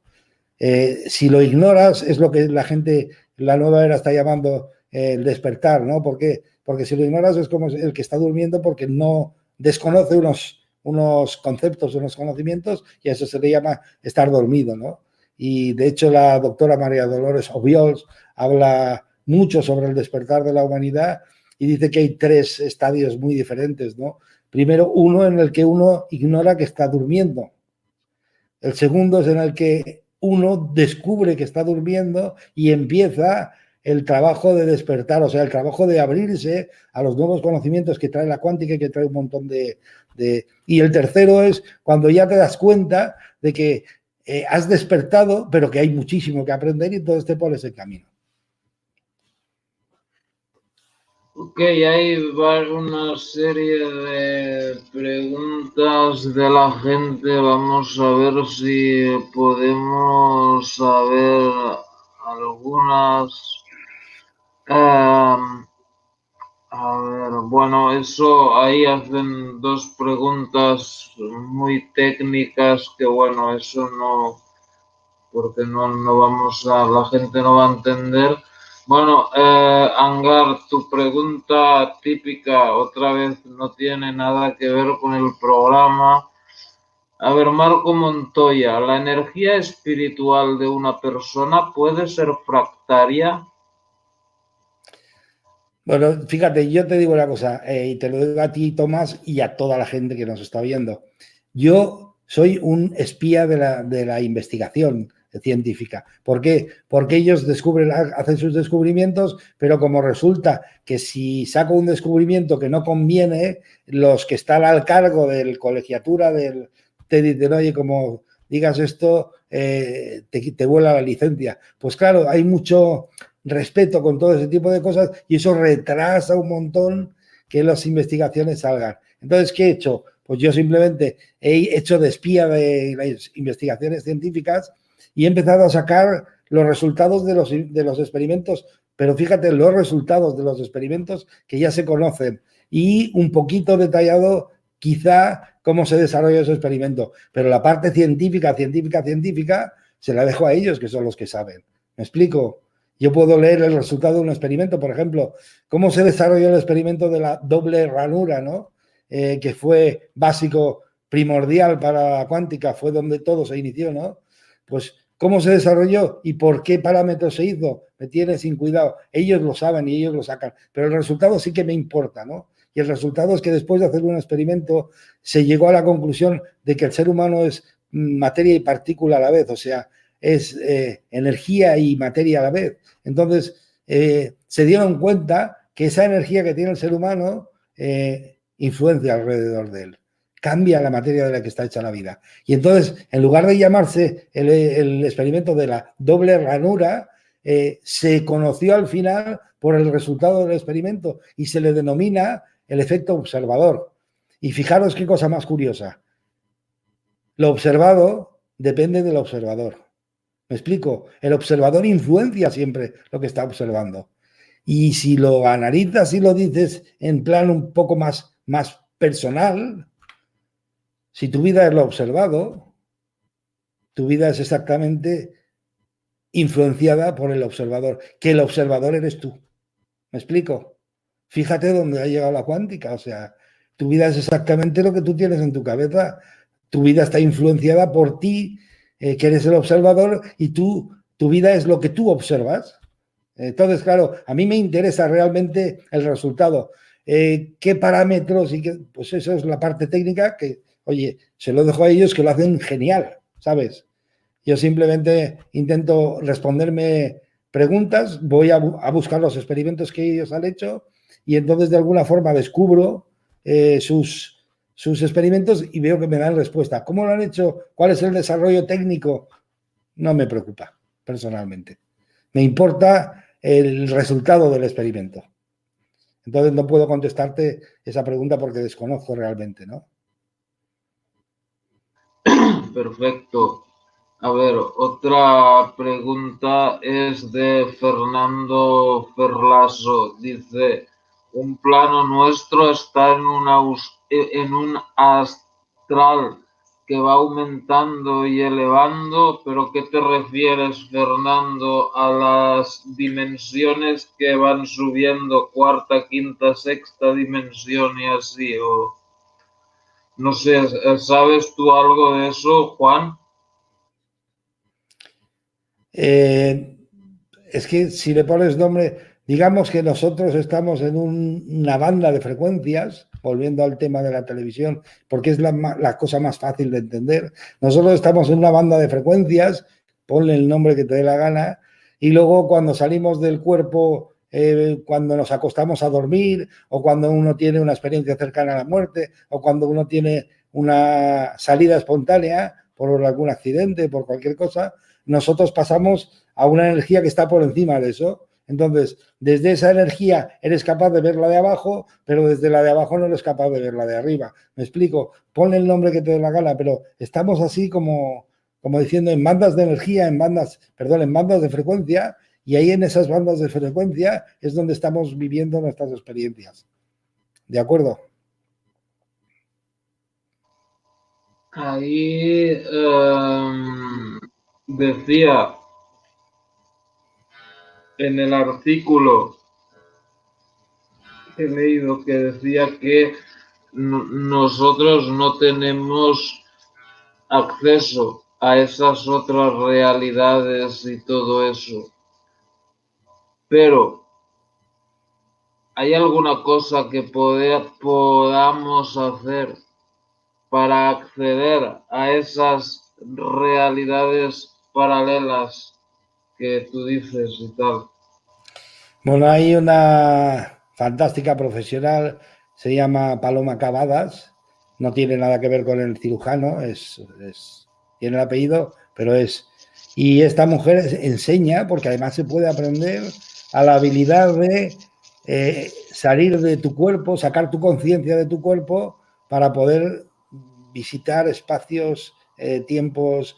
Si lo ignoras, es lo que la gente, la nueva era está llamando el despertar, ¿no? ¿Por qué? Porque si lo ignoras es como el que está durmiendo porque no desconoce unos conceptos, unos conocimientos, y a eso se le llama estar dormido, ¿no? Y de hecho la doctora María Dolores Obiols habla mucho sobre el despertar de la humanidad y dice que hay 3 estadios muy diferentes, ¿no? Primero, uno en el que uno ignora que está durmiendo. El segundo es en el que uno descubre que está durmiendo y empieza el trabajo de despertar, o sea, el trabajo de abrirse a los nuevos conocimientos que trae la cuántica y que trae un montón de... Y el tercero es cuando ya te das cuenta de que has despertado, pero que hay muchísimo que aprender y entonces te pones en camino. Ok, hay una serie de preguntas de la gente. Vamos a ver si podemos saber algunas. A ver, bueno, eso ahí hacen 2 preguntas muy técnicas que bueno, eso no, porque no vamos la gente no va a entender. Bueno, Angar, tu pregunta típica otra vez no tiene nada que ver con el programa. A ver, Marco Montoya, ¿la energía espiritual de una persona puede ser fractaria? Bueno, fíjate, yo te digo una cosa, y te lo digo a ti, Tomás, y a toda la gente que nos está viendo. Yo soy un espía de la investigación científica. ¿Por qué? Porque ellos hacen sus descubrimientos, pero como resulta que si saco un descubrimiento que no conviene, los que están al cargo del colegiatura te dicen, oye, como digas esto, te vuela la licencia. Pues claro, hay mucho respeto con todo ese tipo de cosas y eso retrasa un montón que las investigaciones salgan. Entonces, ¿qué he hecho? Pues yo simplemente he hecho de espía de las investigaciones científicas y he empezado a sacar los resultados de los experimentos, pero fíjate, los resultados de los experimentos que ya se conocen y un poquito detallado quizá cómo se desarrolla ese experimento, pero la parte científica se la dejo a ellos, que son los que saben. ¿Me explico? Yo puedo leer el resultado de un experimento, por ejemplo, cómo se desarrolló el experimento de la doble ranura, ¿no? Que fue básico, primordial para la cuántica, fue donde todo se inició, ¿no? Pues, ¿cómo se desarrolló y por qué parámetros se hizo? Me tiene sin cuidado. Ellos lo saben y ellos lo sacan, pero el resultado sí que me importa, ¿no? Y el resultado es que después de hacer un experimento se llegó a la conclusión de que el ser humano es materia y partícula a la vez, o sea, es energía y materia a la vez. Entonces, se dieron cuenta que esa energía que tiene el ser humano influencia alrededor de él, cambia la materia de la que está hecha la vida. Y entonces, en lugar de llamarse el experimento de la doble ranura, se conoció al final por el resultado del experimento y se le denomina el efecto observador. Y fijaros qué cosa más curiosa. Lo observado depende del observador. ¿Me explico? El observador influencia siempre lo que está observando. Y si lo analizas y lo dices en plan un poco más personal, si tu vida es lo observado, tu vida es exactamente influenciada por el observador, que el observador eres tú. ¿Me explico? Fíjate dónde ha llegado la cuántica, o sea, tu vida es exactamente lo que tú tienes en tu cabeza, tu vida está influenciada por ti, que eres el observador, y tu vida es lo que tú observas. Entonces, claro, a mí me interesa realmente el resultado. ¿Qué parámetros? Y qué, pues eso es la parte técnica que, oye, se lo dejo a ellos que lo hacen genial, ¿sabes? Yo simplemente intento responderme preguntas, voy a buscar los experimentos que ellos han hecho y entonces de alguna forma descubro sus experimentos y veo que me dan respuesta. ¿Cómo lo han hecho? ¿Cuál es el desarrollo técnico? No me preocupa, personalmente. Me importa el resultado del experimento. Entonces no puedo contestarte esa pregunta porque desconozco realmente, ¿no? Perfecto. A ver, otra pregunta es de Fernando Ferlaso. Dice, un plano nuestro está en un astral que va aumentando y elevando, pero ¿qué te refieres, Fernando, a las dimensiones que van subiendo, cuarta, quinta, sexta dimensión y así? O no sé, ¿sabes tú algo de eso, Juan? Es que si le pones nombre, digamos que nosotros estamos en una banda de frecuencias, volviendo al tema de la televisión, porque es la cosa más fácil de entender. Nosotros estamos en una banda de frecuencias, ponle el nombre que te dé la gana, y luego cuando salimos del cuerpo, cuando nos acostamos a dormir, o cuando uno tiene una experiencia cercana a la muerte, o cuando uno tiene una salida espontánea por algún accidente, por cualquier cosa, nosotros pasamos a una energía que está por encima de eso. Entonces, desde esa energía eres capaz de ver la de abajo, pero desde la de abajo no eres capaz de ver la de arriba. Me explico, ponle el nombre que te dé la gana, pero estamos así como diciendo en bandas de energía, en bandas de frecuencia, y ahí en esas bandas de frecuencia es donde estamos viviendo nuestras experiencias. ¿De acuerdo? Ahí decía en el artículo he leído que decía que nosotros no tenemos acceso a esas otras realidades y todo eso. Pero, ¿hay alguna cosa que podamos hacer para acceder a esas realidades paralelas que tú dices y tal? Bueno, hay una fantástica profesional, se llama Paloma Cavadas, no tiene nada que ver con el cirujano, tiene el apellido, pero es... Y esta mujer enseña, porque además se puede aprender, a la habilidad de salir de tu cuerpo, sacar tu conciencia de tu cuerpo para poder visitar espacios, tiempos,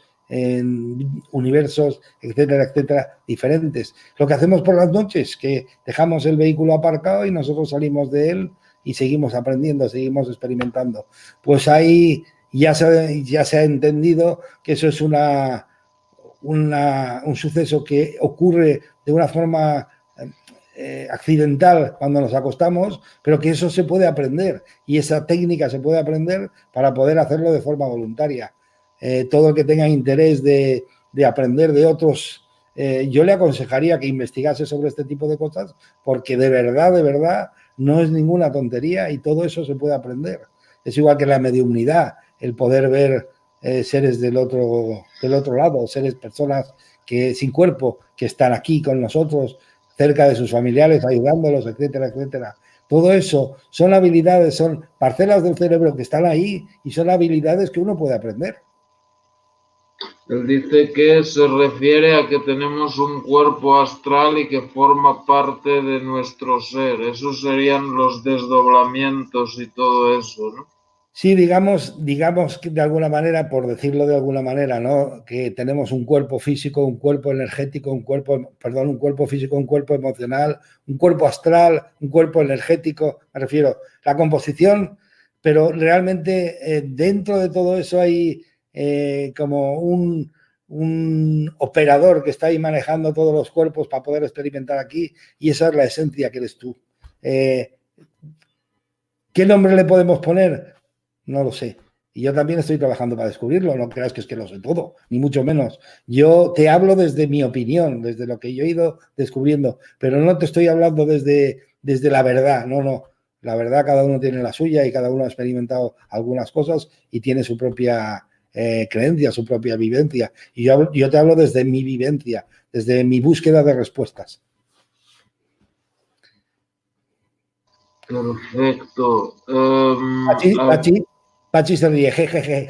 universos, etcétera, etcétera, diferentes. Lo que hacemos por las noches, que dejamos el vehículo aparcado y nosotros salimos de él y seguimos aprendiendo, seguimos experimentando. Pues ahí ya se ha entendido que eso es un suceso que ocurre de una forma accidental cuando nos acostamos, pero que eso se puede aprender y esa técnica se puede aprender para poder hacerlo de forma voluntaria. Todo el que tenga interés de aprender de otros, yo le aconsejaría que investigase sobre este tipo de cosas, porque de verdad, no es ninguna tontería y todo eso se puede aprender. Es igual que la mediumnidad, el poder ver seres del otro lado, personas que sin cuerpo, que están aquí con nosotros, cerca de sus familiares, ayudándolos, etcétera, etcétera. Todo eso son habilidades, son parcelas del cerebro que están ahí y son habilidades que uno puede aprender. Él dice que se refiere a que tenemos un cuerpo astral y que forma parte de nuestro ser. Esos serían los desdoblamientos y todo eso, ¿no? Sí, digamos que de alguna manera, por decirlo de alguna manera, ¿no? Que tenemos un cuerpo físico, un cuerpo energético, un cuerpo físico, un cuerpo emocional, un cuerpo astral, un cuerpo energético, me refiero, la composición, pero realmente dentro de todo eso hay como un operador que está ahí manejando todos los cuerpos para poder experimentar aquí, y esa es la esencia que eres tú. ¿Qué nombre le podemos poner? No lo sé. Y yo también estoy trabajando para descubrirlo. No creas que es que lo sé todo, ni mucho menos. Yo te hablo desde mi opinión, desde lo que yo he ido descubriendo, pero no te estoy hablando desde la verdad. No. La verdad, cada uno tiene la suya y cada uno ha experimentado algunas cosas y tiene su propia creencia, su propia vivencia. Y yo te hablo desde mi vivencia, desde mi búsqueda de respuestas. Perfecto. Pachi se ríe, jejeje.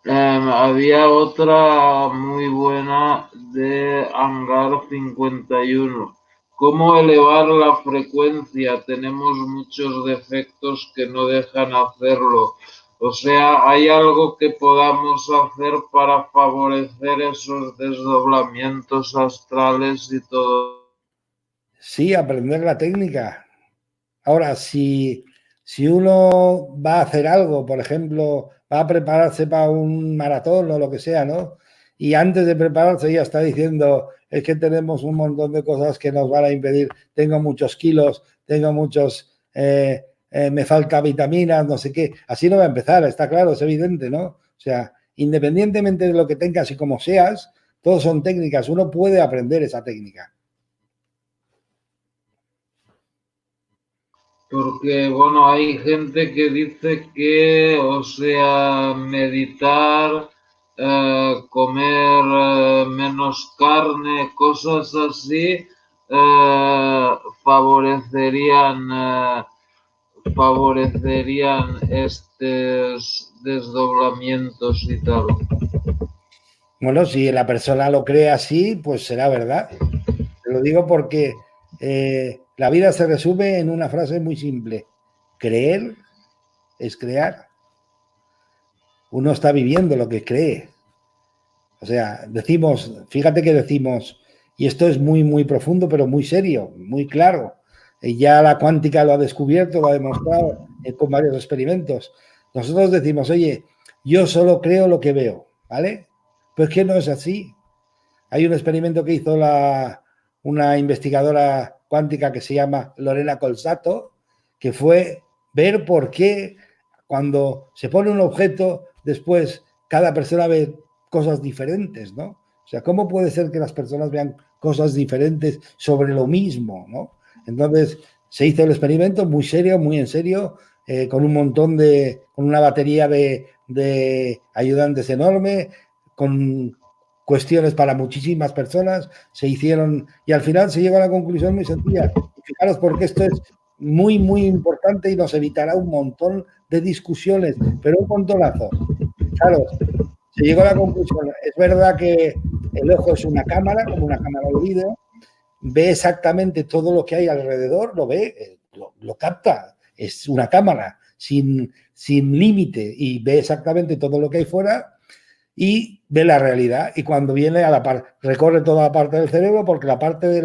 Había otra muy buena de Hangar 51. ¿Cómo elevar la frecuencia? Tenemos muchos defectos que no dejan hacerlo. O sea, ¿hay algo que podamos hacer para favorecer esos desdoblamientos astrales y todo? Sí, aprender la técnica. Ahora, si uno va a hacer algo, por ejemplo, va a prepararse para un maratón o lo que sea, ¿no? Y antes de prepararse ya está diciendo, es que tenemos un montón de cosas que nos van a impedir, tengo muchos kilos, tengo me falta vitaminas, no sé qué. Así no va a empezar, está claro, es evidente, ¿no? O sea, independientemente de lo que tengas y como seas, todos son técnicas, uno puede aprender esa técnica. Porque, bueno, hay gente que dice que, o sea, meditar, comer menos carne, cosas así, favorecerían estos desdoblamientos y tal. Bueno, si la persona lo cree así, pues será verdad. Te lo digo porque la vida se resume en una frase muy simple. Creer es crear. Uno está viviendo lo que cree. O sea, fíjate que decimos, y esto es muy, muy profundo, pero muy serio, muy claro. Ya la cuántica lo ha descubierto, lo ha demostrado con varios experimentos. Nosotros decimos, oye, yo solo creo lo que veo, ¿vale? Pues que no es así. Hay un experimento que hizo una investigadora cuántica que se llama Lorena Colsato, que fue ver por qué cuando se pone un objeto, después cada persona ve cosas diferentes, ¿no? O sea, ¿cómo puede ser que las personas vean cosas diferentes sobre lo mismo, ¿no? Entonces, se hizo el experimento muy serio, muy en serio, con una batería de ayudantes enorme, con cuestiones para muchísimas personas, se hicieron y al final se llegó a la conclusión muy sencilla. Fijaros porque esto es muy, muy importante y nos evitará un montón de discusiones, pero un montonazo. Fijaros, se llegó a la conclusión. Es verdad que El ojo es una cámara, como una cámara de vídeo, ve exactamente todo lo que hay alrededor, lo ve, lo capta, es una cámara sin límite y ve exactamente todo lo que hay fuera y ve la realidad. Y cuando viene a la parte, recorre toda la parte del cerebro, porque la parte de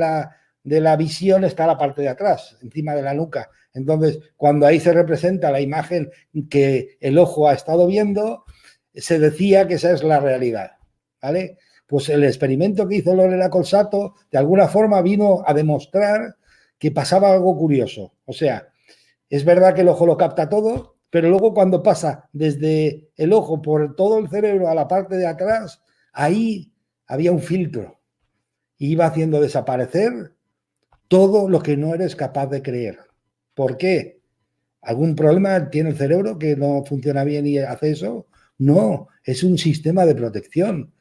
la visión está a la parte de atrás, encima de la nuca. Entonces, cuando ahí se representa la imagen que el ojo ha estado viendo, se decía que esa es la realidad, ¿vale? Pues el experimento que hizo Lorena Colsato, de alguna forma vino a demostrar que pasaba algo curioso. O sea, es verdad que el ojo lo capta todo, pero luego cuando pasa desde el ojo por todo el cerebro a la parte de atrás, ahí había un filtro. Y iba haciendo desaparecer todo lo que no eres capaz de creer. ¿Por qué? ¿Algún problema tiene el cerebro que no funciona bien y hace eso? No, es un sistema de protección.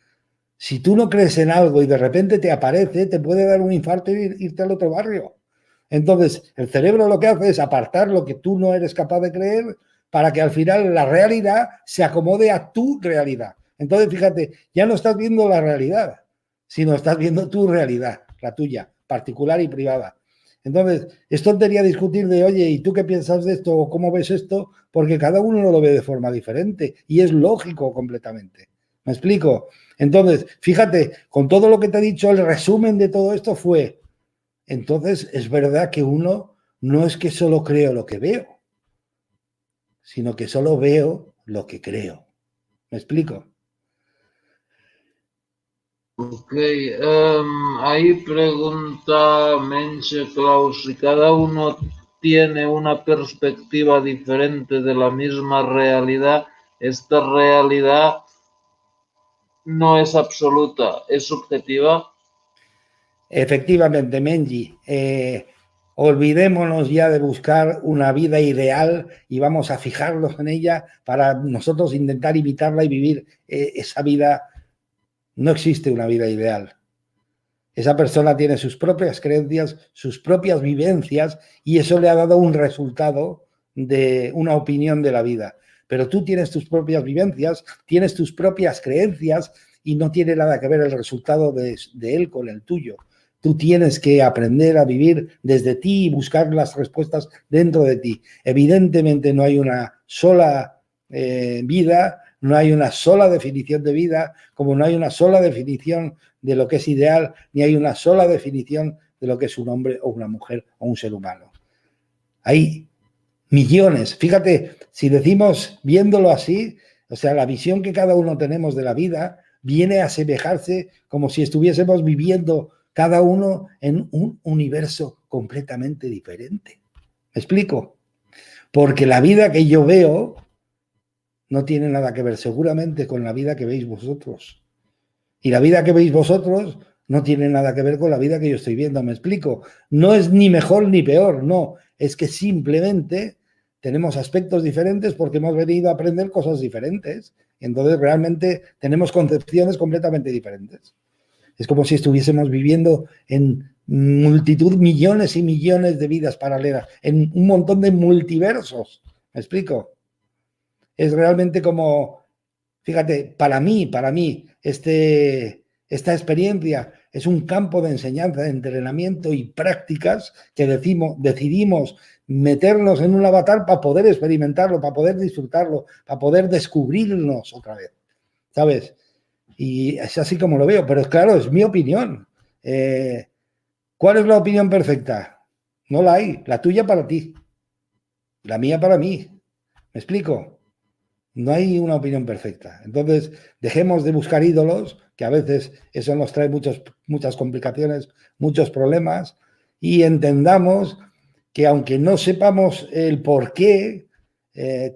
Si tú no crees en algo y de repente te aparece, te puede dar un infarto e irte al otro barrio. Entonces, el cerebro lo que hace es apartar lo que tú no eres capaz de creer para que al final la realidad se acomode a tu realidad. Entonces, fíjate, ya no estás viendo la realidad, sino estás viendo tu realidad, la tuya, particular y privada. Entonces, es tontería discutir de, oye, ¿y tú qué piensas de esto o cómo ves esto? Porque cada uno lo ve de forma diferente y es lógico completamente. ¿Me explico? Entonces, fíjate, con todo lo que te he dicho, el resumen de todo esto fue, entonces es verdad que uno no es que solo creo lo que veo, sino que solo veo lo que creo. ¿Me explico? Ok, ahí pregunta Menche Klaus, si cada uno tiene una perspectiva diferente de la misma realidad, esta realidad no es absoluta, es subjetiva. Efectivamente, Menji, olvidémonos ya de buscar una vida ideal y vamos a fijarnos en ella para nosotros intentar imitarla y vivir esa vida. No existe una vida ideal. Esa persona tiene sus propias creencias, sus propias vivencias y eso le ha dado un resultado de una opinión de la vida. Pero tú tienes tus propias vivencias, tienes tus propias creencias y no tiene nada que ver el resultado de él con el tuyo. Tú tienes que aprender a vivir desde ti y buscar las respuestas dentro de ti. Evidentemente no hay una sola vida, no hay una sola definición de vida, como no hay una sola definición de lo que es ideal, ni hay una sola definición de lo que es un hombre o una mujer o un ser humano. Hay millones. Fíjate, si decimos viéndolo así, o sea, la visión que cada uno tenemos de la vida viene a asemejarse como si estuviésemos viviendo cada uno en un universo completamente diferente. ¿Me explico? Porque la vida que yo veo no tiene nada que ver seguramente con la vida que veis vosotros. Y la vida que veis vosotros no tiene nada que ver con la vida que yo estoy viendo, ¿me explico? No es ni mejor ni peor, no. Es que simplemente tenemos aspectos diferentes porque hemos venido a aprender cosas diferentes. Y entonces realmente tenemos concepciones completamente diferentes. Es como si estuviésemos viviendo en multitud, millones y millones de vidas paralelas, en un montón de multiversos. ¿Me explico? Es realmente como, fíjate, para mí, esta experiencia es un campo de enseñanza, de entrenamiento y prácticas que decidimos meternos en un avatar para poder experimentarlo, para poder disfrutarlo, para poder descubrirnos otra vez, ¿sabes? Y es así como lo veo, pero claro, es mi opinión. ¿Cuál es la opinión perfecta? No la hay, la tuya para ti, la mía para mí. ¿Me explico? No hay una opinión perfecta. Entonces, dejemos de buscar ídolos, que a veces eso nos trae muchas complicaciones, muchos problemas, y entendamos que aunque no sepamos el por qué,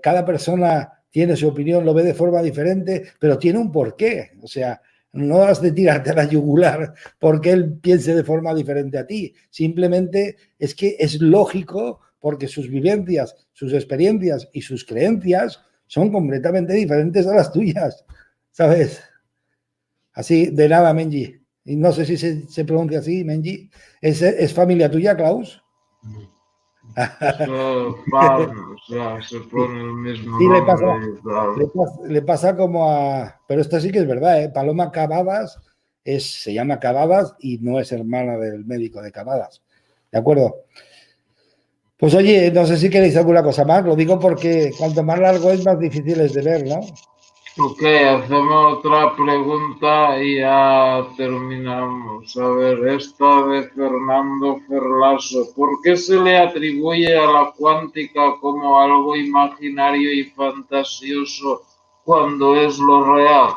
cada persona tiene su opinión, lo ve de forma diferente, pero tiene un porqué. O sea, no has de tirarte a la yugular porque él piense de forma diferente a ti. Simplemente es que es lógico porque sus vivencias, sus experiencias y sus creencias son completamente diferentes a las tuyas, ¿sabes? Así, de nada, Menji. Y no sé si se pronuncia así, Menji. ¿Es familia tuya, Klaus? O sea, se pone el mismo Sí, nombre y tal. le pasa como a... Pero esto sí que es verdad, ¿eh? Paloma Cavadas se llama Cavadas y no es hermana del médico de Cavadas. ¿De acuerdo? Pues oye, no sé si queréis alguna cosa más, lo digo porque cuanto más largo es, más difícil es de ver, ¿no? Ok, hacemos otra pregunta y ya terminamos. A ver, esta de Fernando Ferlaso. ¿Por qué se le atribuye a la cuántica como algo imaginario y fantasioso cuando es lo real?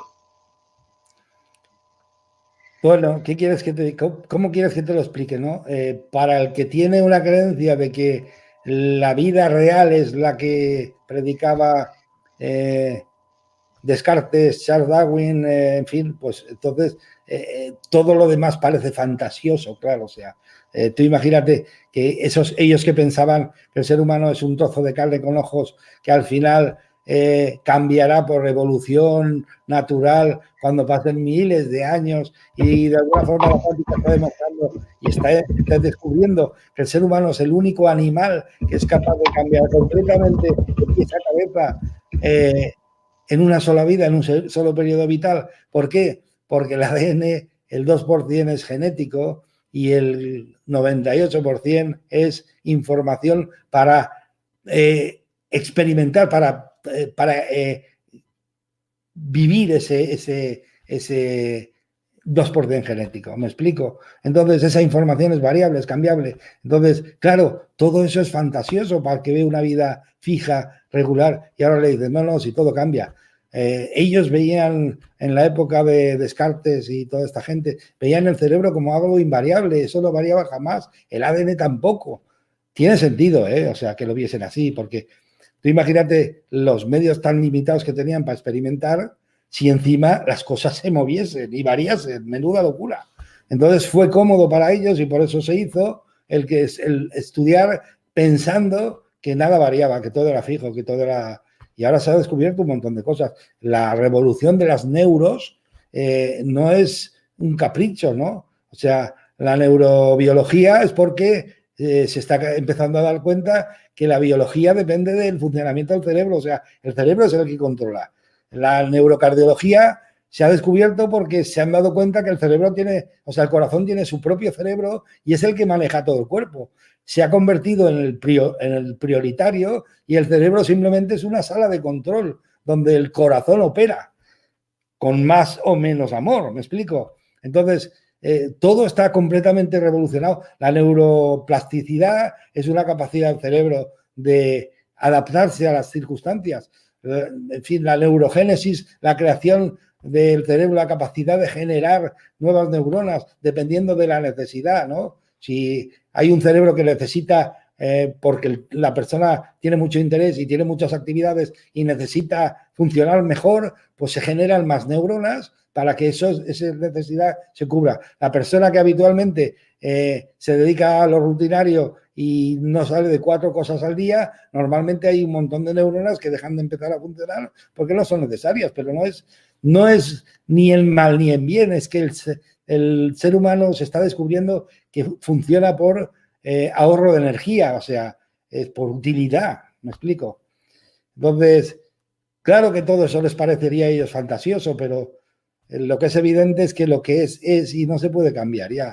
Bueno, ¿qué quieres cómo quieres que te lo explique, no? Para el que tiene una creencia de que la vida real es la que predicaba Descartes, Charles Darwin, en fin, pues entonces todo lo demás parece fantasioso, claro, o sea, tú imagínate que ellos que pensaban que el ser humano es un trozo de carne con ojos que al final cambiará por evolución natural cuando pasen miles de años y de alguna forma la cuántica está demostrando y está descubriendo que el ser humano es el único animal que es capaz de cambiar completamente de pies a cabeza en una sola vida, en un solo periodo vital. ¿Por qué? Porque el ADN, el 2% es genético y el 98% es información para experimentar, para vivir ese 2% genético. ¿Me explico? Entonces, esa información es variable, es cambiable. Entonces, claro, todo eso es fantasioso para el que ve una vida fija, regular, y ahora le dicen, no, no, si todo cambia. Ellos veían en la época de Descartes y toda esta gente, veían el cerebro como algo invariable, eso no variaba jamás, el ADN tampoco. Tiene sentido, o sea, que lo viesen así, porque tú imagínate los medios tan limitados que tenían para experimentar, si encima las cosas se moviesen y variasen, menuda locura. Entonces fue cómodo para ellos y por eso se hizo el estudiar pensando que nada variaba, que todo era fijo, que todo era... Y ahora se ha descubierto un montón de cosas. La revolución de las neuros no es un capricho, ¿no? O sea, la neurobiología es porque se está empezando a dar cuenta que la biología depende del funcionamiento del cerebro, o sea, el cerebro es el que controla. La neurocardiología se ha descubierto porque se han dado cuenta que el cerebro tiene, o sea, el corazón tiene su propio cerebro y es el que maneja todo el cuerpo. Se ha convertido en el prioritario y el cerebro simplemente es una sala de control donde el corazón opera con más o menos amor, ¿me explico? Entonces, todo está completamente revolucionado. La neuroplasticidad es una capacidad del cerebro de adaptarse a las circunstancias. En fin, la neurogénesis, la creación del cerebro, la capacidad de generar nuevas neuronas dependiendo de la necesidad, ¿no? Si hay un cerebro que necesita, porque la persona tiene mucho interés y tiene muchas actividades y necesita funcionar mejor, pues se generan más neuronas para que esa necesidad se cubra. La persona que habitualmente se dedica a lo rutinario y no sale de 4 cosas al día, normalmente hay un montón de neuronas que dejan de empezar a funcionar porque no son necesarias, pero no es ni el mal ni el bien, es que el ser humano se está descubriendo que funciona por ahorro de energía, o sea, por utilidad, ¿me explico? Entonces, claro que todo eso les parecería a ellos fantasioso, pero lo que es evidente es que lo que es y no se puede cambiar ya.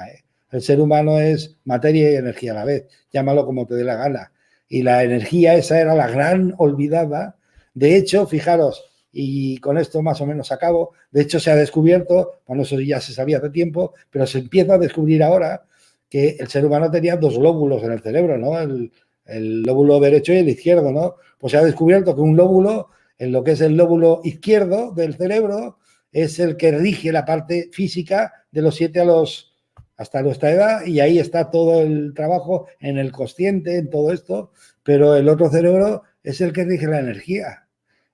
El ser humano es materia y energía a la vez, llámalo como te dé la gana. Y la energía esa era la gran olvidada. De hecho, fijaros, y con esto más o menos acabo, de hecho se ha descubierto, bueno, eso ya se sabía hace tiempo, pero se empieza a descubrir ahora que el ser humano tenía 2 lóbulos en el cerebro, ¿no? El lóbulo derecho y el izquierdo, ¿no? Pues se ha descubierto que un lóbulo, en lo que es el lóbulo izquierdo del cerebro, es el que rige la parte física de los 7 hasta nuestra edad, y ahí está todo el trabajo en el consciente, en todo esto, pero el otro cerebro es el que rige la energía,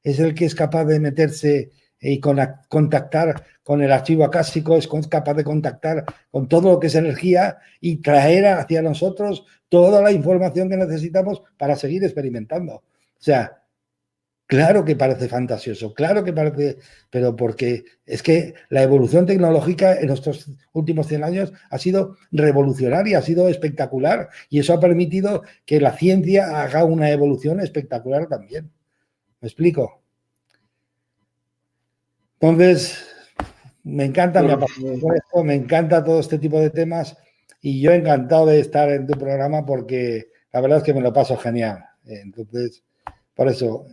es el que es capaz de meterse y contactar con el archivo acásico, es capaz de contactar con todo lo que es energía y traer hacia nosotros toda la información que necesitamos para seguir experimentando. O sea, claro que parece fantasioso, claro que parece, pero porque es que la evolución tecnológica en estos últimos 100 años ha sido revolucionaria, ha sido espectacular y eso ha permitido que la ciencia haga una evolución espectacular también. ¿Me explico? Entonces, me encanta, me apasiona esto, me encanta todo este tipo de temas y yo encantado de estar en tu programa porque la verdad es que me lo paso genial. Entonces, por eso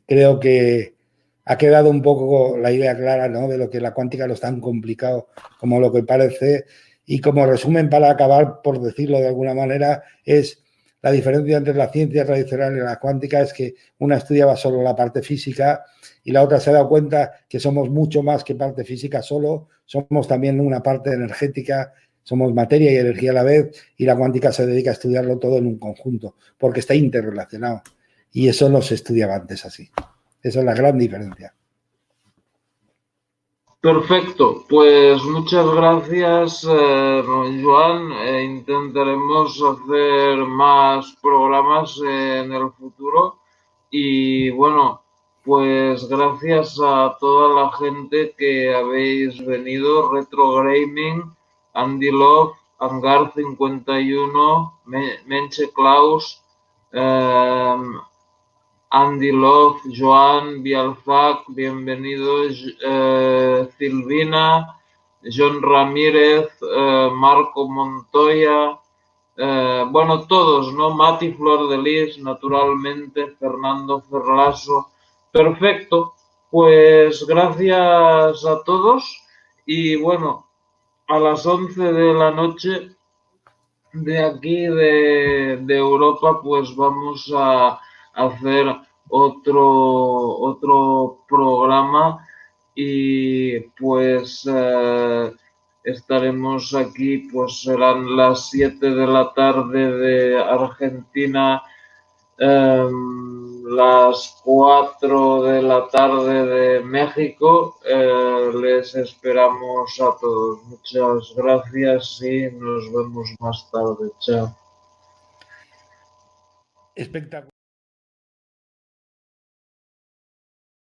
creo que ha quedado un poco la idea clara, ¿no? De lo que la cuántica no es tan complicado como lo que parece. Y como resumen, para acabar, por decirlo de alguna manera, es la diferencia entre la ciencia tradicional y la cuántica es que una estudiaba solo la parte física y la otra se ha dado cuenta que somos mucho más que parte física solo, somos también una parte energética, somos materia y energía a la vez, y la cuántica se dedica a estudiarlo todo en un conjunto, porque está interrelacionado. Y eso no se estudiaba antes así. Esa es la gran diferencia. Perfecto, pues muchas gracias, Joan. Intentaremos hacer más programas en el futuro y bueno, pues gracias a toda la gente que habéis venido, Retro Gaming, Andy Love, Hangar 51, Menche Klaus, Andy Love, Joan, Bialfac, bienvenidos, Silvina, John Ramírez, Marco Montoya, bueno, todos, ¿no? Mati Flor de Lis, naturalmente, Fernando Ferlaso. Perfecto, pues gracias a todos y bueno, a las 11 de la noche de aquí de Europa, pues vamos a hacer otro programa y pues estaremos aquí, pues serán las 7 de la tarde de Argentina, las 4 de la tarde de México. Les esperamos a todos. Muchas gracias y nos vemos más tarde. Chao. Espectacular.